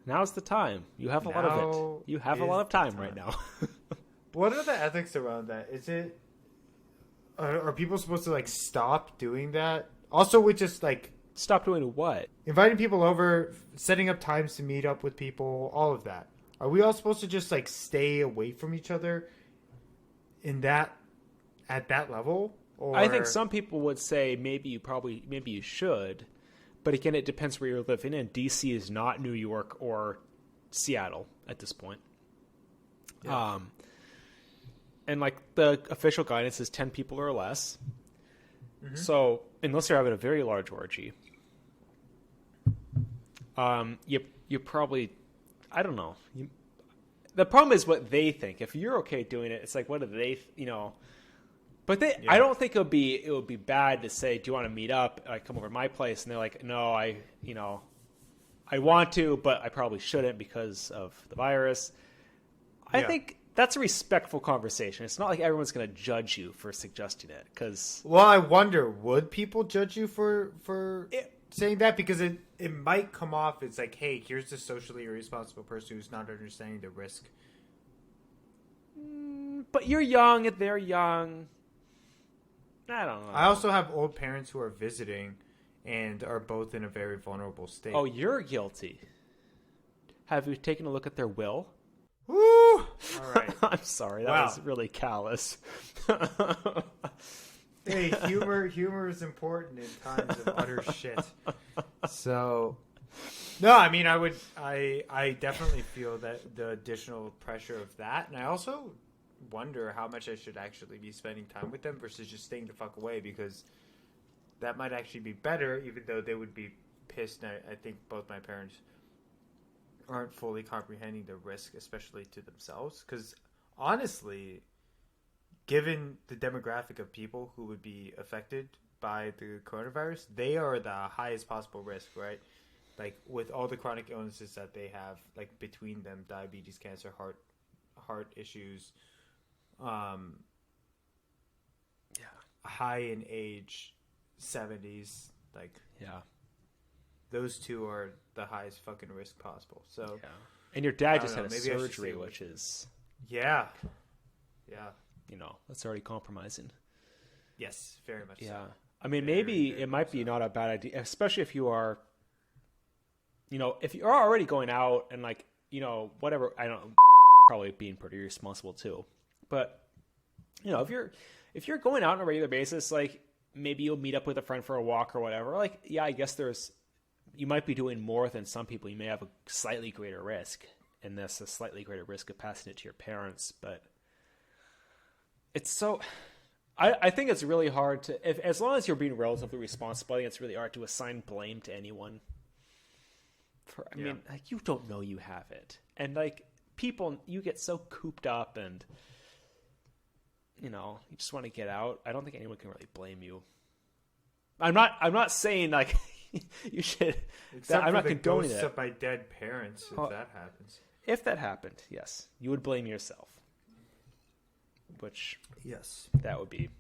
Now's the time. You have a lot of it. You have a lot of time right now. What are the ethics around that? Is it... Are people supposed to, like, stop doing that? Also, with just, like... Stop doing what? Inviting people over, setting up times to meet up with people, all of that. Are we all supposed to just, like, stay away from each other at that level? Or... I think some people would say maybe you should, but again, it depends where you're living in. DC is not New York or Seattle at this point. Yeah. And like the official guidance is 10 people or less. Mm-hmm. So unless you're having a very large orgy, you probably, I don't know. The problem is what they think. If you're okay doing it, it's like, what do they, But I don't think it would be bad to say, do you want to meet up? I come over to my place, and they're like, no, I want to, but I probably shouldn't because of the virus. I think that's a respectful conversation. It's not like everyone's going to judge you for suggesting it. Well, I wonder, would people judge you for saying that? Because it might come off as like, hey, here's the socially irresponsible person who's not understanding the risk. But you're young and they're young. I don't know. I also have old parents who are visiting and are both in a very vulnerable state. Oh, you're guilty. Have you taken a look at their will? Woo! All right. I'm sorry. That was really callous. Hey, humor is important in times of utter shit. So, no, I mean, I definitely feel that the additional pressure of that, and I also wonder how much I should actually be spending time with them versus just staying the fuck away, because that might actually be better, even though they would be pissed. And I think both my parents aren't fully comprehending the risk, especially to themselves, because honestly, given the demographic of people who would be affected by the coronavirus, they are the highest possible risk, right? Like with all the chronic illnesses that they have, like between them, diabetes, cancer, heart issues, high in age, 70s, like those two are the highest fucking risk possible. So and your dad just had a surgery, which is that's already compromising. Yes, very much so. I mean, maybe it might be not a bad idea, especially if you are, if you're already going out and like, whatever, I don't probably being pretty responsible too. But, if you're going out on a regular basis, like maybe you'll meet up with a friend for a walk or whatever. Like, I guess you might be doing more than some people. You may have a slightly greater risk, and that's a slightly greater risk of passing it to your parents. But it's so, I think it's really hard to, as long as you're being relatively responsible, I think it's really hard to assign blame to anyone. I mean, like, you don't know you have it. And like people, you get so cooped up and, you just want to get out. I don't think anyone can really blame you. I'm not saying like you should. Except I'm for not the condoning ghosts it. of my dead parents, if that happens. If that happened, yes, you would blame yourself. Which that would be,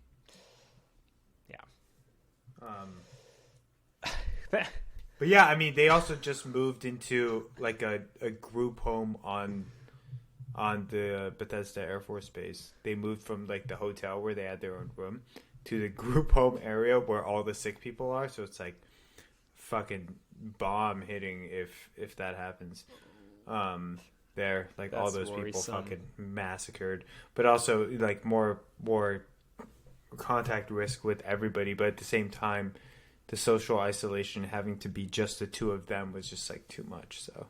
But yeah, I mean, they also just moved into like a group home on the Bethesda Air Force Base. They moved from like the hotel where they had their own room to the group home area where all the sick people are. So it's like fucking bomb hitting if that happens. There, like all those people fucking massacred, but also like more contact risk with everybody. But at the same time, the social isolation, having to be just the two of them, was just like too much. So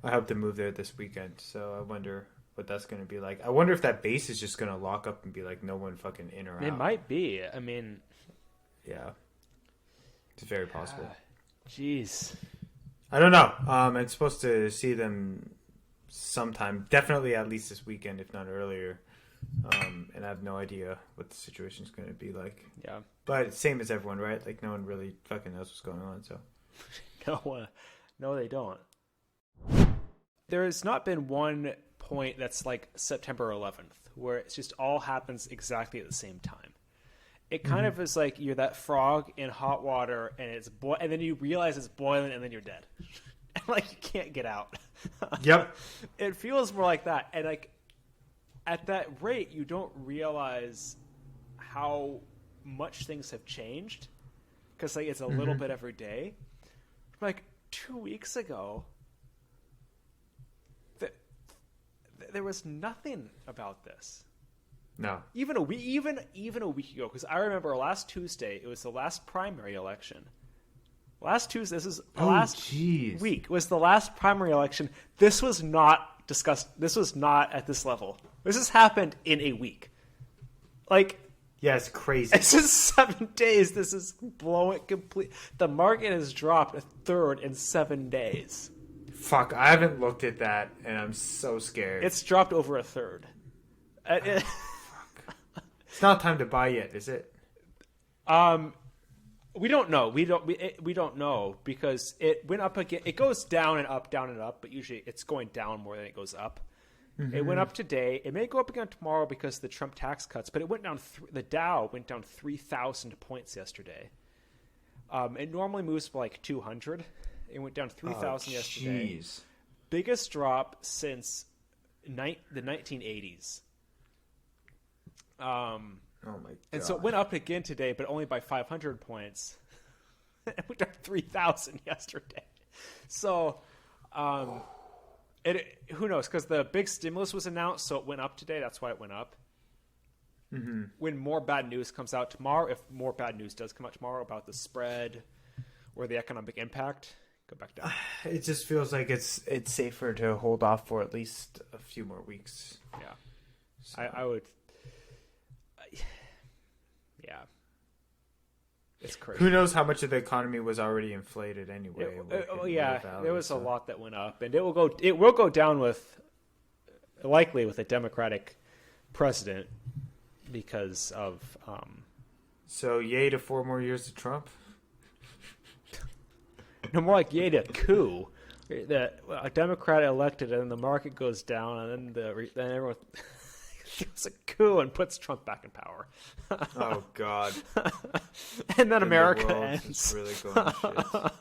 I hope to move there this weekend. So I wonder what that's going to be like. I wonder if that base is just going to lock up and be like no one fucking in or out. It might be. I mean, it's very possible. Jeez, I don't know. I'm supposed to see them sometime, definitely at least this weekend, if not earlier. And I have no idea what the situation is going to be like. Yeah. But same as everyone, right? Like no one really fucking knows what's going on. So. No, they don't. There has not been one point that's like September 11th where it just all happens exactly at the same time. It kind of is like you're that frog in hot water and it's and then you realize it's boiling and then you're dead. And like you can't get out. Yep. It feels more like that. And like at that rate, you don't realize how much things have changed because like it's a little bit every day. Like 2 weeks ago, there was nothing about this. No. Even a week ago, because I remember last Tuesday, it was the last primary election. Last Tuesday, this is week was the last primary election. This was not discussed. This was not at this level. This has happened in a week. Like, yeah, it's crazy. This is 7 days. This is blowing complete. The market has dropped a third in 7 days. Fuck, I haven't looked at that, and I'm so scared. It's dropped over a third. Fuck. not time to buy yet, is it? We don't know. We don't know because it went up again. It goes down and up, but usually it's going down more than it goes up. Mm-hmm. It went up today. It may go up again tomorrow because of the Trump tax cuts, but it went down. The Dow went down 3,000 points yesterday. It normally moves for like 200. It went down 3,000 yesterday. Biggest drop since the 1980s. Oh my god! And so it went up again today, but only by 500 points. It went up 3,000 yesterday. So, who knows? Because the big stimulus was announced, so it went up today. That's why it went up. Mm-hmm. When more bad news comes out tomorrow, if more bad news does come out tomorrow about the spread or the economic impact, go back down. It just feels like it's safer to hold off for at least a few more weeks. Yeah, so. I would. Yeah. It's crazy. Who knows how much of the economy was already inflated anyway? There was a lot that went up, and it will go down likely with a Democratic president because of. So yay to 4 more years of Trump. No, more like yay to coup. A Democrat elected, and then the market goes down, and then everyone. It's a coup and puts Trump back in power. Oh God! And then America ends. Really going to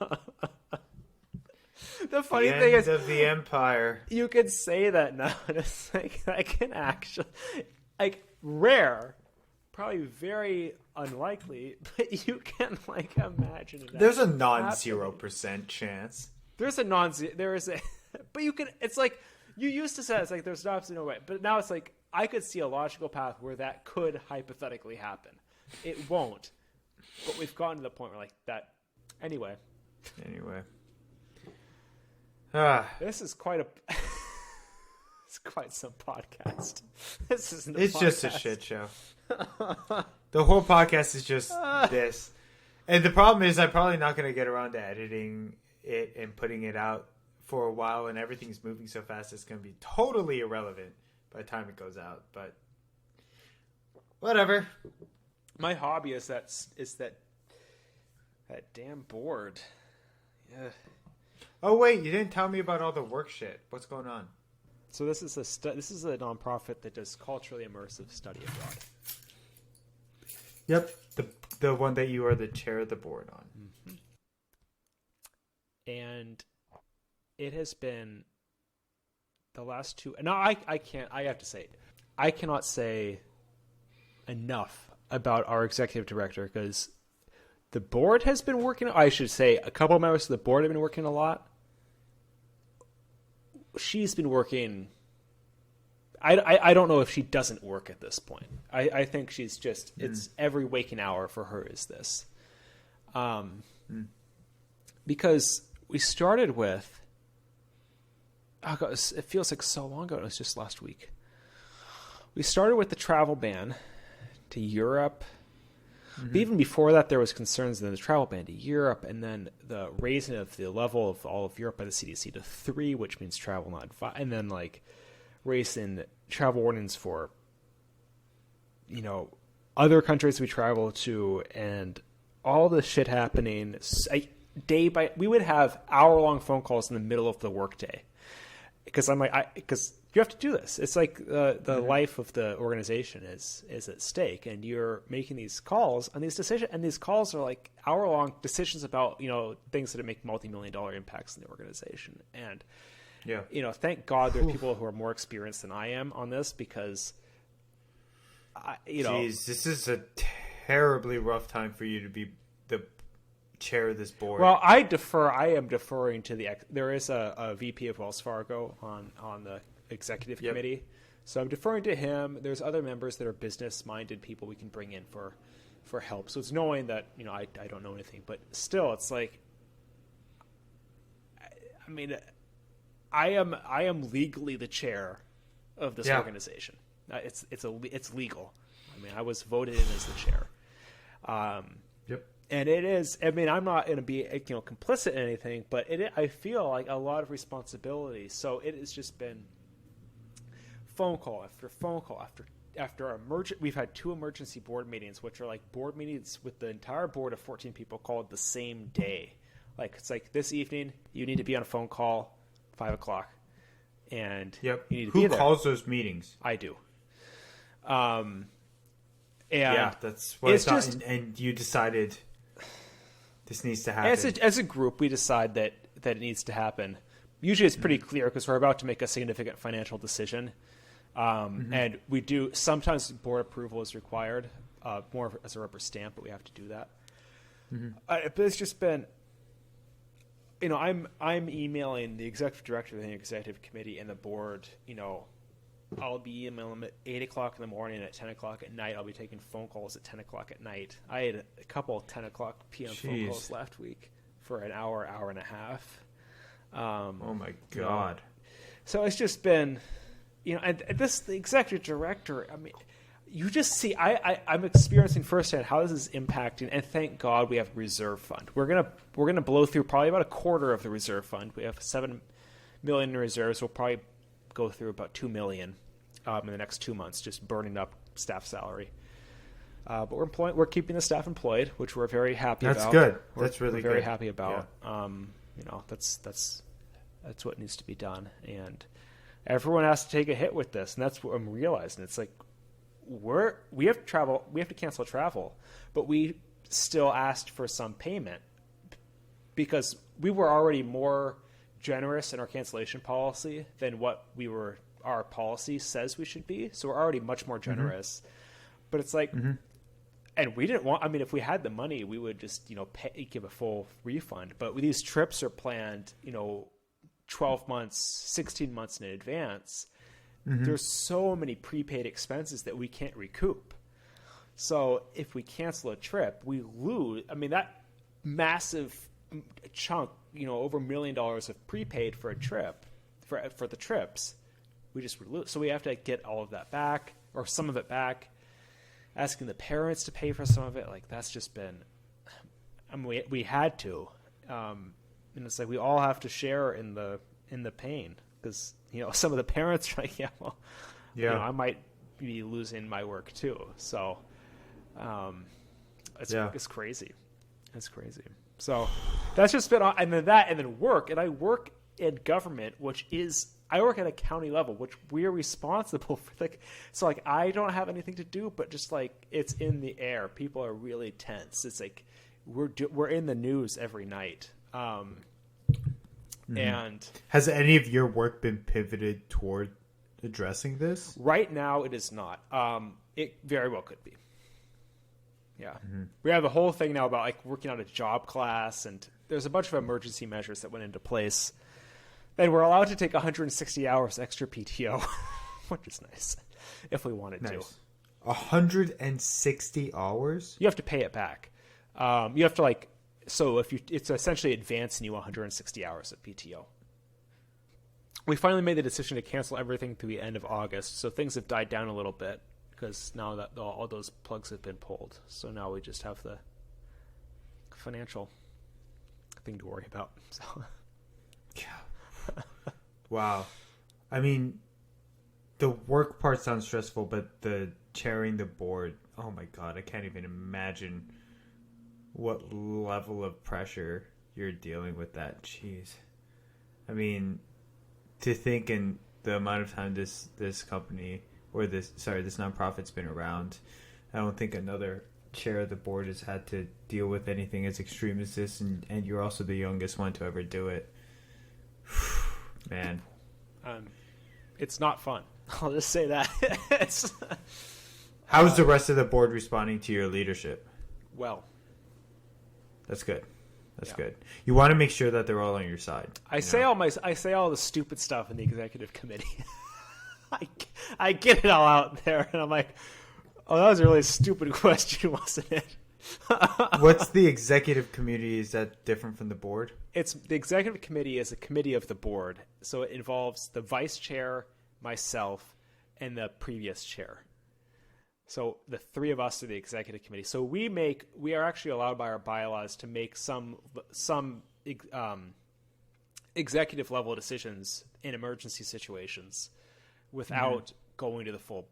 shit. The funny thing is, of the empire. You could say that now, and it's like I can actually, rare, probably very unlikely, but you can imagine it. There's a non-0% chance. There is a, but you can. It's like you used to say it's like there's absolutely no way, but now it's like. I could see a logical path where that could hypothetically happen. It won't, but we've gotten to the point where that. Anyway. This is quite it's quite some podcast. This isn't. It's just a shit show. The whole podcast is just this, and the problem is I'm probably not going to get around to editing it and putting it out for a while, and everything's moving so fast it's going to be totally irrelevant by the time it goes out, but whatever. My hobby is that damn board. Yeah. Oh wait, you didn't tell me about all the work shit. What's going on? So this is a nonprofit that does culturally immersive study abroad. Yep, the one that you are the chair of the board on. Mm-hmm. And it has been. The last two. No, I can't. I have to say, I cannot say enough about our executive director because the board has been working. I should say a couple of members of the board have been working a lot. She's been working. I don't know if she doesn't work at this point. I think she's just. It's every waking hour for her is this. Because we started with. Oh God, it feels like so long ago. It was just last week. We started with the travel ban to Europe. Mm-hmm. But even before that, there was concerns in the travel ban to Europe, and then the raising of the level of all of Europe by the CDC to 3, which means travel not 5, and then raising travel warnings for other countries we travel to, and all this shit happening we would have hour-long phone calls in the middle of the workday. Because because you have to do this. It's like the life of the organization is at stake, and you're making these calls on these decisions, and these calls are hour-long decisions about things that make multi-million-dollar impacts in the organization. And thank God there are people who are more experienced than I am on this because, Jeez, this is a terribly rough time for you to be the chair of this board. Well, I am deferring to there is a VP of Wells Fargo on the executive committee, so I'm deferring to him. There's other members that are business minded people we can bring in for help. So it's knowing that I don't know anything, but still it's I am legally the chair of this organization. It's legal. I was voted in as the chair. And it is. I'm not going to be complicit in anything, but I feel like a lot of responsibility. So it has just been phone call after phone call after we've had 2 emergency board meetings, which are like board meetings with the entire board of 14 people called the same day. Like, it's like, this evening you need to be on a phone call 5:00, and you need to be there. Who calls those meetings? I do. Yeah, that's what it's just, and you decided this needs to happen. As a group, we decide that it needs to happen. Usually it's pretty clear because we're about to make a significant financial decision. And we do, sometimes board approval is required, more as a rubber stamp, but we have to do that. But it's just been, I'm emailing the executive director of the executive committee and the board. I'll be emailing them at 8:00 in the morning, at 10:00 at night. I'll be taking phone calls at 10:00 at night. I had a couple of 10:00 p.m. phone calls last week for an hour and a half. Oh my God. So it's just been, and the executive director, I mean, you just see, I'm experiencing firsthand how this is impacting, and thank God we have a reserve fund. We're gonna blow through probably about a quarter of the reserve fund. We have $7 million in reserves. We'll probably go through about $2 million in the next 2 months, just burning up staff salary. But we're keeping the staff employed, which we're very happy about. That's good. That's really good. We're very happy about. Yeah. That's what needs to be done, and everyone has to take a hit with this, and that's what I'm realizing. It's like we have to cancel travel, but we still asked for some payment because we were already more generous in our cancellation policy than what our policy says we should be. So we're already much more generous, but it's like, and we didn't want, if we had the money, we would just, give a full refund, but these trips are planned, 12 months, 16 months in advance. There's so many prepaid expenses that we can't recoup. So if we cancel a trip, we lose. That massive chunk, over $1 million of prepaid for a trip, for the trips, we just would lose. So we have to get all of that back, or some of it back, asking the parents to pay for some of it. Like, that's just been, we had to, and it's like we all have to share in the pain, because some of the parents are like, I might be losing my work too. So it's crazy. It's crazy. So that's just been, and then work. And I work in government, I work at a county level, which we're responsible for. So I don't have anything to do, but just it's in the air. People are really tense. It's like we're in the news every night. And has any of your work been pivoted toward addressing this? Right now, it is not. It very well could be. Yeah. We have a whole thing now about working on a job class, and there's a bunch of emergency measures that went into place. And we're allowed to take 160 hours extra PTO, which is nice, if we wanted to. 160 hours? You have to pay it back. You have to so it's essentially advancing you 160 hours of PTO. We finally made the decision to cancel everything through the end of August, so things have died down a little bit because now that all those plugs have been pulled. So now we just have the financial thing to worry about. So. Yeah. Wow. The work part sounds stressful, but the chairing the board, oh my God, I can't even imagine what level of pressure you're dealing with that. Jeez. To think in the amount of time this company, or this nonprofit's been around, I don't think another chair of the board has had to deal with anything as extreme as this, and you're also the youngest one to ever do it. Man. It's not fun. I'll just say that. How's the rest of the board responding to your leadership? Well. That's good. That's good. You want to make sure that they're all on your side. I say all the stupid stuff in the executive committee. I get it all out there, and I'm like, oh, that was a really stupid question, wasn't it? What's the executive committee? Is that different from the board? The executive committee is a committee of the board, so it involves the vice chair, myself, and the previous chair. So the three of us are the executive committee. So we are actually allowed by our bylaws to make some executive level decisions in emergency situations without going to the full,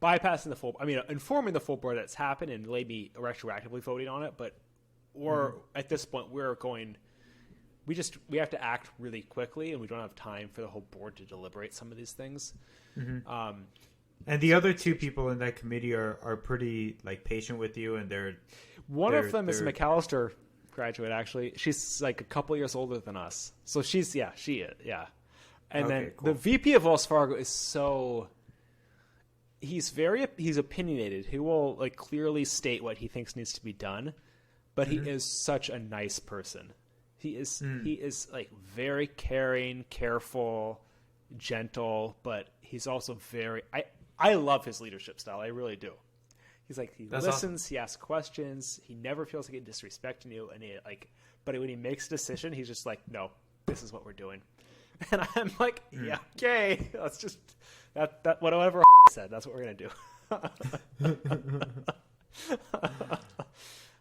bypassing the full, I mean, informing the full board that's happened and maybe retroactively voting on it. But, or at this point, we have to act really quickly, and we don't have time for the whole board to deliberate some of these things. And the other two people in that committee are pretty like patient with you, and one of them is a McAllister graduate. Actually, she's like a couple years older than us, so she is. And then cool. the VP of Wells Fargo is he's opinionated. He will like clearly state what he thinks needs to be done, but he is such a nice person. He is like very caring, careful, gentle, but he's also I love his leadership style. I really do. He's like, he listens, awesome. He asks questions. He never feels like he's disrespecting you. And but when he makes a decision, he's just like, no, this is what we're doing. And I'm like, yeah, okay. Let's just, that whatever said, that's what we're going to do.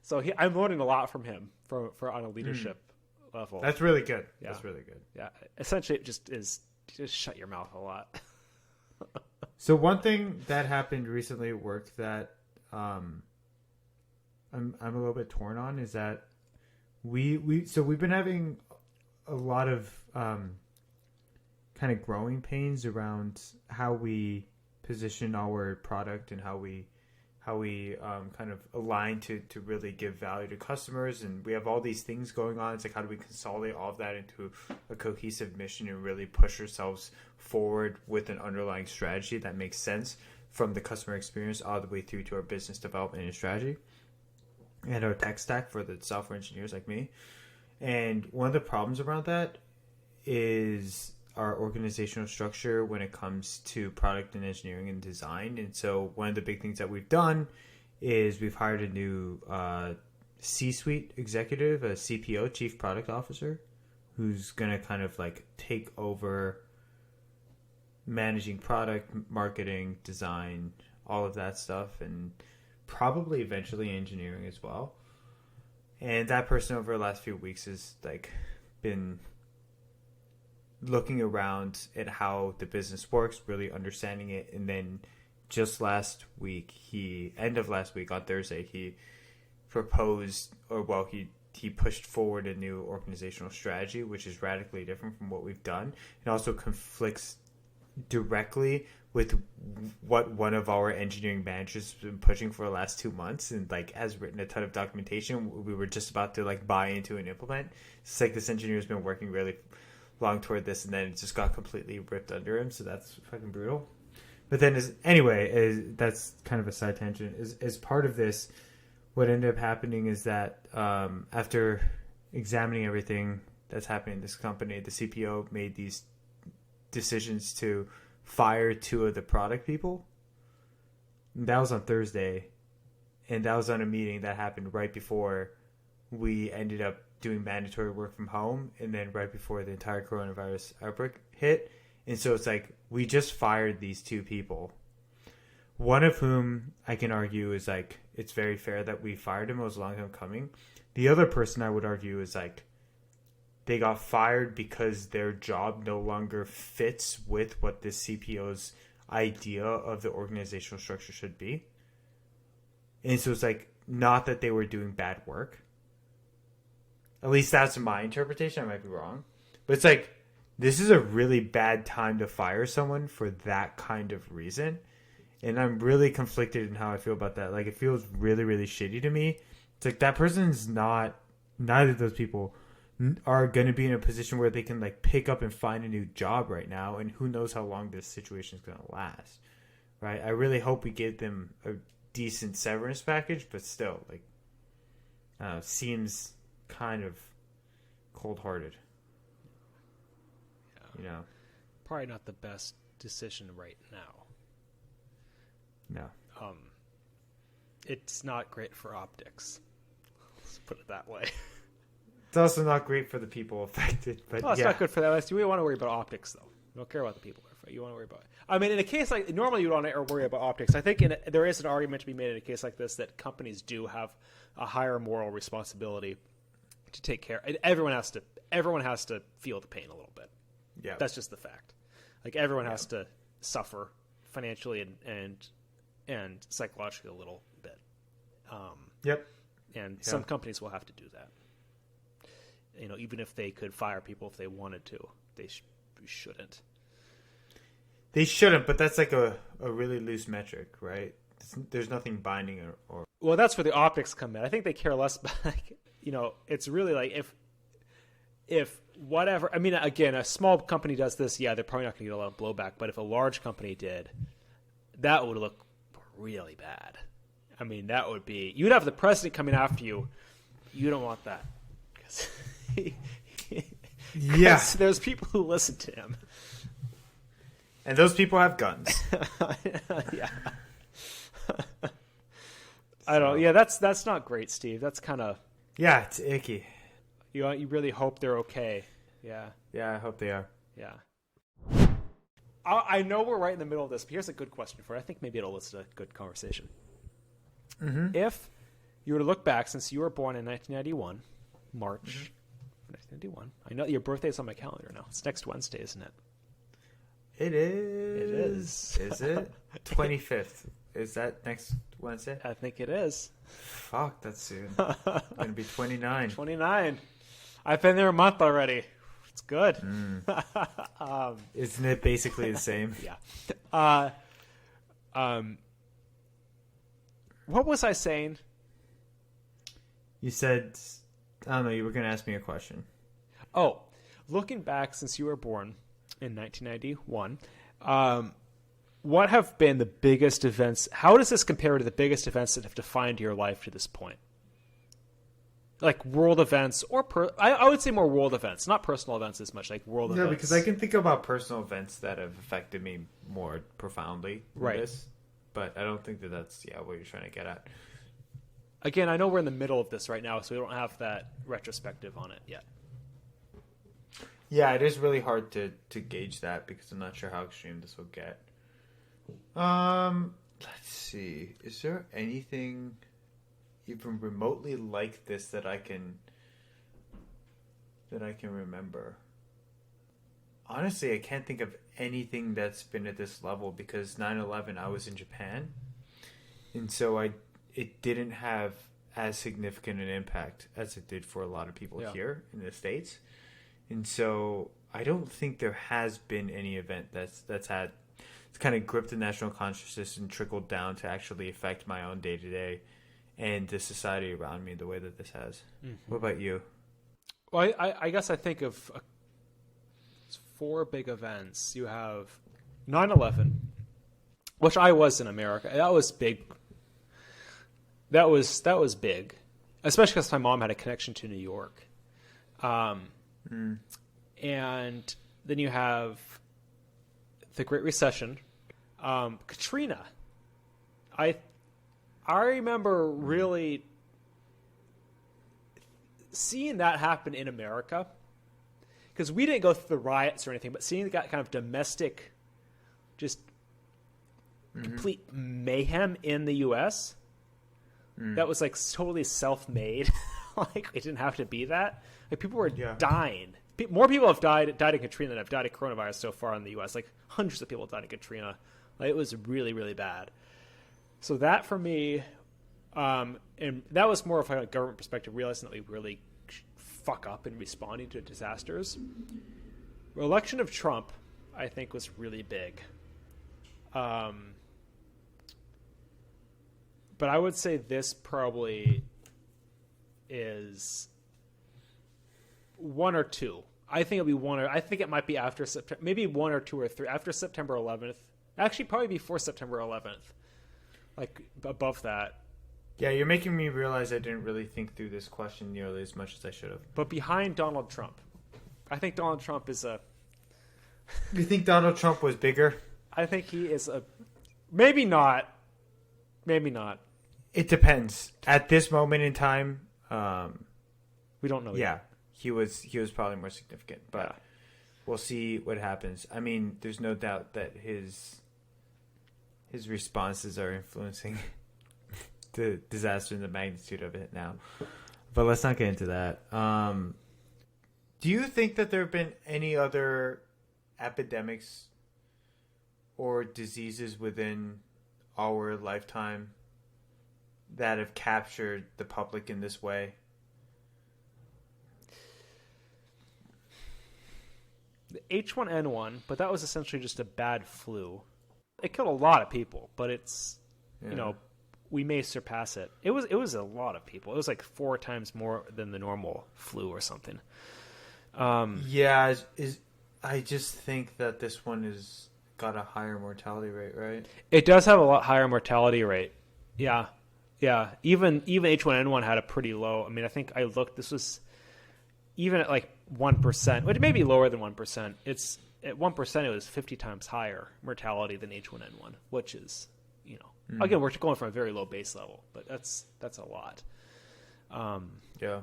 So I'm learning a lot from him for on a leadership level. That's really good. Yeah. That's really good. Yeah. Essentially, it just shut your mouth a lot. So one thing that happened recently at work that I'm a little bit torn on is that we've been having a lot of kind of growing pains around how we position our product and how we kind of align to really give value to customers. And we have all these things going on. It's like, how do we consolidate all of that into a cohesive mission and really push ourselves forward with an underlying strategy that makes sense from the customer experience all the way through to our business development and strategy and our tech stack for the software engineers like me. And one of the problems around that is our organizational structure when it comes to product and engineering and design. And so one of the big things that we've done is we've hired a new C-suite executive, a CPO, Chief Product Officer, who's going to kind of like take over managing product, marketing, design, all of that stuff, and probably eventually engineering as well. And that person over the last few weeks has like been looking around at how the business works, really understanding it. And then just last week, end of last week on Thursday, he proposed, he pushed forward a new organizational strategy, which is radically different from what we've done. It also conflicts directly with what one of our engineering managers has been pushing for the last 2 months, and like has written a ton of documentation we were just about to like buy into and implement. It's like this engineer has been working really long toward this, and then it just got completely ripped under him. So that's fucking brutal. But then that's kind of a side tangent. As part of this, what ended up happening is that after examining everything that's happening in this company, the CPO made these decisions to fire 2 of the product people. And that was on Thursday, and that was on a meeting that happened right before we ended up doing mandatory work from home, and then right before the entire coronavirus outbreak hit. And so it's like, we just fired these 2 people, one of whom I can argue is like, it's very fair that we fired him. It was a long time coming. The other person I would argue is like, they got fired because their job no longer fits with what this CPO's idea of the organizational structure should be. And so it's like, not that they were doing bad work. At least that's my interpretation. I might be wrong. But it's like, this is a really bad time to fire someone for that kind of reason. And I'm really conflicted in how I feel about that. Like, it feels really, really shitty to me. It's like, that person's not, neither of those people are going to be in a position where they can like pick up and find a new job right now, and who knows how long this situation is going to last, right? I really hope we give them a decent severance package, but still, like, seems kind of cold-hearted. Yeah. You know, probably not the best decision right now. No. It's not great for optics. Let's put it that way. It's also not great for the people affected. But well, it's not good for that. We don't want to worry about optics, though. We don't care about the people. You want to worry about it. I mean, in a case like, normally you don't worry about optics. I think there is an argument to be made in a case like this that companies do have a higher moral responsibility to take care. Everyone has to feel the pain a little bit. Yeah, that's just the fact. Like, everyone has to suffer financially and and psychologically a little bit. Yep. And some companies will have to do that. Even if they could fire people if they wanted to, they shouldn't. They shouldn't, but that's like a really loose metric, right? There's nothing binding or. Well, that's where the optics come in. I think they care less about, it's really like if whatever, I mean, again, a small company does this, yeah, they're probably not going to get a lot of blowback, but if a large company did, that would look really bad. I mean, that would be, you'd have the president coming after you. You don't want that. Yeah. There's people who listen to him. And those people have guns. Yeah. I don't. Yeah, that's not great, Steve. That's kind of. Yeah, it's icky. You really hope they're okay. Yeah. Yeah, I hope they are. Yeah. I know we're right in the middle of this, but here's a good question for you. I think maybe it'll elicit a good conversation. Mm-hmm. If you were to look back since you were born in 1991, March 1991. I know your birthday's on my calendar now. It's next Wednesday, isn't it? It is. It is. Is it? 25th. Is that next Wednesday? I think it is. Fuck, that's soon. I'm going to be 29. 29. I've been there a month already. It's good. Isn't it basically the same? Yeah. What was I saying? You said, I don't know, you were going to ask me a question. Oh, looking back since you were born in 1991, what have been the biggest events? How does this compare to the biggest events that have defined your life to this point? Like world events or I would say more world events, not personal events as much, like world events. No, because I can think about personal events that have affected me more profoundly than this, but I don't think that's what you're trying to get at. Again, I know we're in the middle of this right now, so we don't have that retrospective on it yet. Yeah, it is really hard to gauge that because I'm not sure how extreme this will get. Let's see. Is there anything even remotely like this that I can remember? Honestly, I can't think of anything that's been at this level because 9/11 I was in Japan, and so it didn't have as significant an impact as it did for a lot of people here in the States. And so I don't think there has been any event that's had it's kind of gripped the national consciousness and trickled down to actually affect my own day-to-day and the society around me the way that this has. Mm-hmm. What about you? Well, I guess I think of 4 big events. You have 9/11, which I was in America. That was big. That was big, especially because my mom had a connection to New York. And then you have the Great Recession, Katrina. I remember really seeing that happen in America because we didn't go through the riots or anything, but seeing that kind of domestic, just complete mayhem in the U.S. That was like totally self-made. Like it didn't have to be that. Like people were dying. More people have died in Katrina than have died of coronavirus so far in the U.S. Like hundreds of people died in Katrina. Like, it was really, really bad. So that for me, and that was more of a government perspective, realizing that we really fuck up in responding to disasters. Election of Trump, I think, was really big. But I would say this probably is 1 or 2. I think it'll be 1 or I think it might be after September, maybe 1 or 2 or 3 after September 11th. Actually, probably before September 11th. Like above that. Yeah, you're making me realize I didn't really think through this question nearly as much as I should have. But behind Donald Trump. I think Donald Trump is a... You think Donald Trump was bigger? I think he is a... Maybe not. Maybe not. It depends. At this moment in time... we don't know yet. He was probably more significant. But we'll see what happens. I mean, there's no doubt that his responses are influencing the disaster and the magnitude of it now. But let's not get into that. Do you think that there have been any other epidemics or diseases within our lifetime that have captured the public in this way? The H1N1, but that was essentially just a bad flu. It killed a lot of people, but it's, we may surpass it. It was a lot of people. It was like 4 times more than the normal flu or something. I just think that this one has got a higher mortality rate, right? It does have a lot higher mortality rate. Yeah. Even H1N1 had a pretty low. I mean, I think I looked. This was even at like 1%, which may be lower than 1%. It's at 1%. It was 50 times higher mortality than H1N1, which is, again, we're going from a very low base level, but that's a lot. Yeah.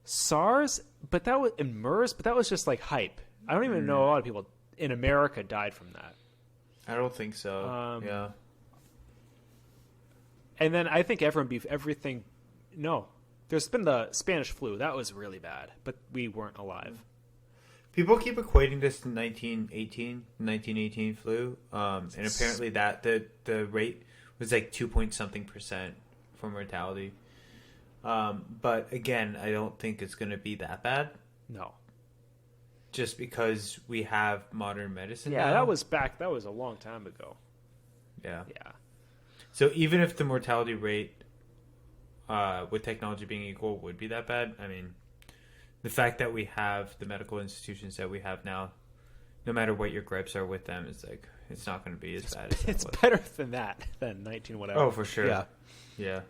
SARS, but that was in MERS, but that was just like hype. I don't even know a lot of people in America died from that. I don't think so. Yeah. And then I think everything. No, there's been the Spanish flu. That was really bad, but we weren't alive. People keep equating this to 1918 flu, and apparently that the rate was like 2-point-something% for mortality. But again, I don't think it's going to be that bad. No. Just because we have modern medicine now. that was a long time ago. Yeah. Yeah. So even if the mortality rate with technology being equal would be that bad, I mean, the fact that we have the medical institutions that we have now, no matter what your gripes are with them, it's like it's not going to be as bad as that it's was. Better than 19 whatever. Oh, for sure. Yeah.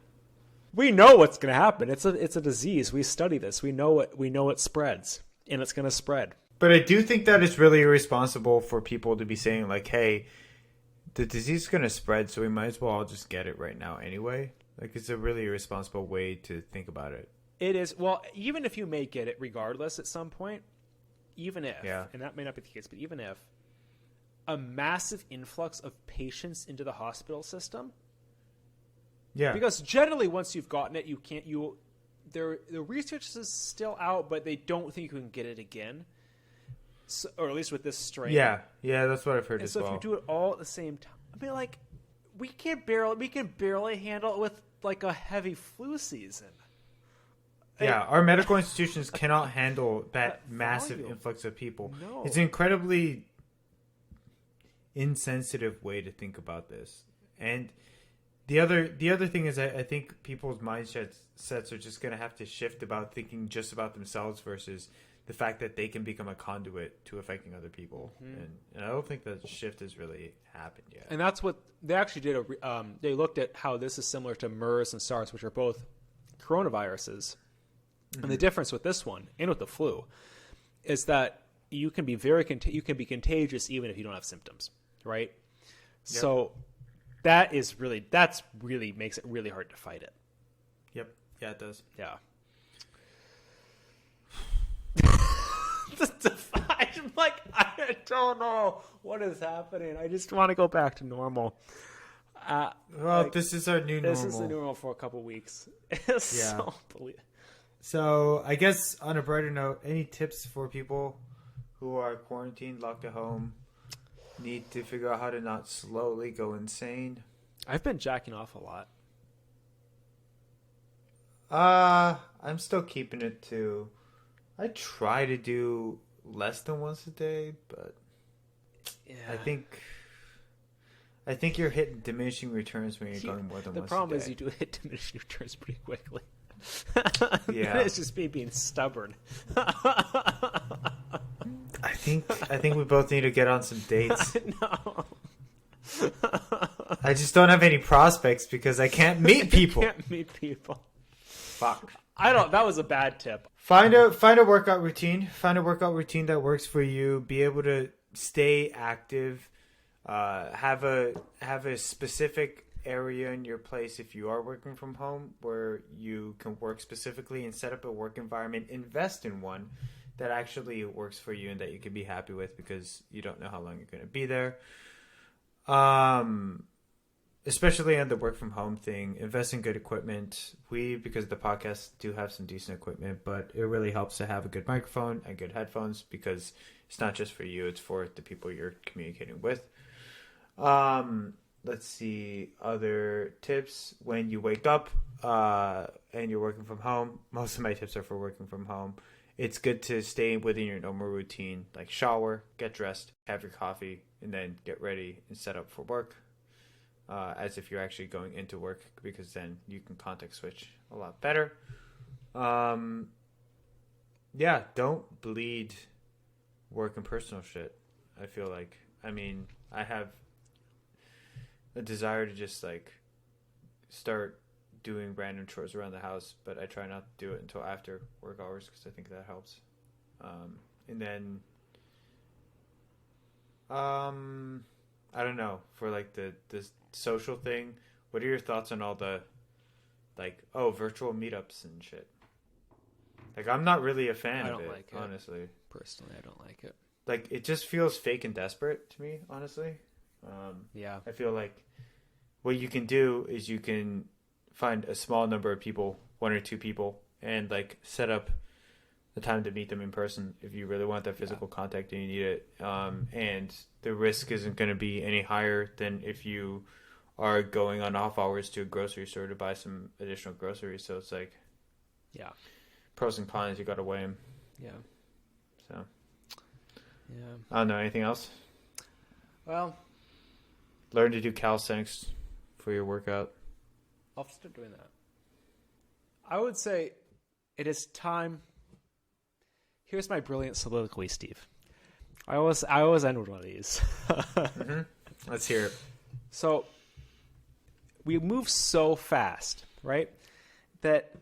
We know what's going to happen. It's a disease. We study this. We know it spreads, and it's going to spread. But I do think that it's really irresponsible for people to be saying like, "Hey, the disease is going to spread, so we might as well all just get it right now anyway." Like, it's a really irresponsible way to think about it. It is. Well, even if you may get it regardless at some point, even if, yeah. and that may not be the case, but even if a massive influx of patients into the hospital system. Yeah. Because generally once you've gotten it, the research is still out, but they don't think you can get it again. So, or at least with this strain. Yeah, that's what I've heard as well. So if you do it all at the same time, I mean, like, we can barely handle it with like a heavy flu season. Yeah, our medical institutions cannot handle that massive influx of people. No. It's an incredibly insensitive way to think about this. And the other thing is I think people's mindsets are just going to have to shift about thinking just about themselves versus the fact that they can become a conduit to affecting other people. Mm-hmm. And I don't think that shift has really happened yet. And that's what they actually did. They looked at how this is similar to MERS and SARS, which are both coronaviruses. Mm-hmm. And the difference with this one and with the flu is that you can be contagious even if you don't have symptoms, right? Yep. So that's really makes it really hard to fight it. Yep. Yeah, it does. Yeah. I'm like, I don't know what is happening. I just want to go back to normal. This is our new normal. This is the new normal for a couple weeks. So I guess on a brighter note, any tips for people who are quarantined, locked at home, need to figure out how to not slowly go insane? I've been jacking off a lot. I'm still keeping it to... I try to do less than once a day, but yeah. I think you're hitting diminishing returns when you're going more than once a day. The problem is you do hit diminishing returns pretty quickly. Yeah. It's just me being stubborn. I think we both need to get on some dates. No. I just don't have any prospects because I can't meet people. Fuck. That was a bad tip. Find a workout routine. Find a workout routine that works for you. Be able to stay active. Have a specific area in your place if you are working from home where you can work specifically and set up a work environment. Invest in one that actually works for you and that you can be happy with because you don't know how long you're going to be there. Especially on the work from home thing, invest in good equipment. Because the podcasts do have some decent equipment, but it really helps to have a good microphone and good headphones because it's not just for you, it's for the people you're communicating with. Let's see. Other tips when you wake up and you're working from home. Most of my tips are for working from home. It's good to stay within your normal routine, like shower, get dressed, have your coffee, and then get ready and set up for work. As if you're actually going into work, because then you can context switch a lot better. Yeah, don't bleed work and personal shit. I feel like, I mean, I have a desire to just like start doing random chores around the house, but I try not to do it until after work hours because I think that helps. And then, I don't know, for like the social thing, what are your thoughts on all the like virtual meetups and shit? Like, I'm not really a fan of it, like honestly. Personally, I don't like it. Like, it just feels fake and desperate to me, honestly. Yeah. I feel like what you can do is you can find a small number of people, 1 or 2 people, and like set up the time to meet them in person if you really want that physical contact and you need it. And the risk isn't going to be any higher than if you are going on off hours to a grocery store to buy some additional groceries. So it's like, yeah, pros and cons, you got to weigh them. Yeah. So, yeah. I don't know. Anything else? Well, learn to do calisthenics for your workout. I'll start doing that. I would say it is time. Here's my brilliant soliloquy, Steve. I always end with one of these. Mm-hmm. Let's hear it. So we move so fast, right? That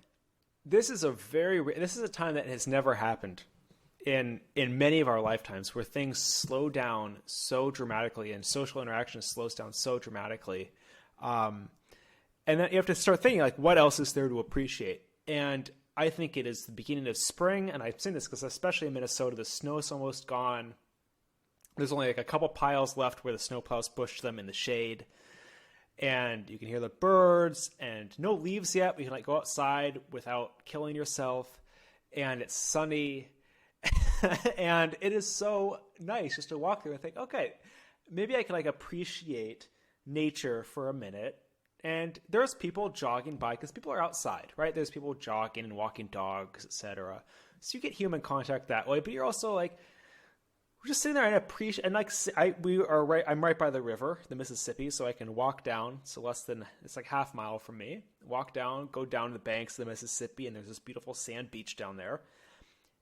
this is a time that has never happened in many of our lifetimes, where things slow down so dramatically and social interaction slows down so dramatically. And then you have to start thinking, like, what else is there to appreciate? And I think it is the beginning of spring, and I've seen this because especially in Minnesota, the snow's almost gone. There's only like a couple piles left where the snowplows pushed them in the shade. And you can hear the birds, and no leaves yet. We can like go outside without killing yourself. And it's sunny. And it is so nice just to walk through and think, okay, maybe I can like appreciate nature for a minute. And there's people jogging by because people are outside, right? There's people jogging and walking dogs, etc. So you get human contact that way, but you're also like, we're just sitting there and appreciate. And like, I'm right by the river, the Mississippi, so I can walk down. So it's like half mile from me. Walk down, go down to the banks of the Mississippi, and there's this beautiful sand beach down there.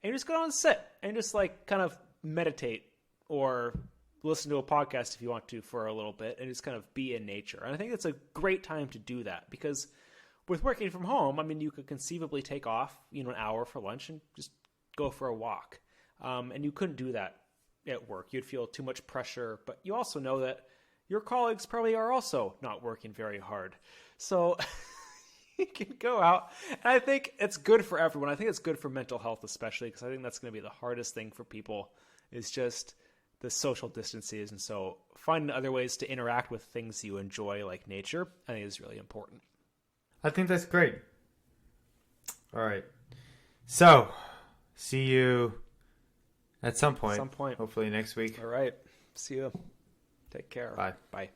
And you just go down and sit and just like kind of meditate or listen to a podcast if you want to for a little bit and just kind of be in nature. And I think it's a great time to do that because with working from home, I mean, you could conceivably take off, an hour for lunch and just go for a walk. And you couldn't do that at work. You'd feel too much pressure, but you also know that your colleagues probably are also not working very hard. So you can go out. And I think it's good for everyone. I think it's good for mental health, especially because I think that's going to be the hardest thing for people is just the social distances. And so finding other ways to interact with things you enjoy, like nature, I think is really important. I think that's great. All right. So, see you at some point. Hopefully next week. All right. See you. Take care. Bye. Bye.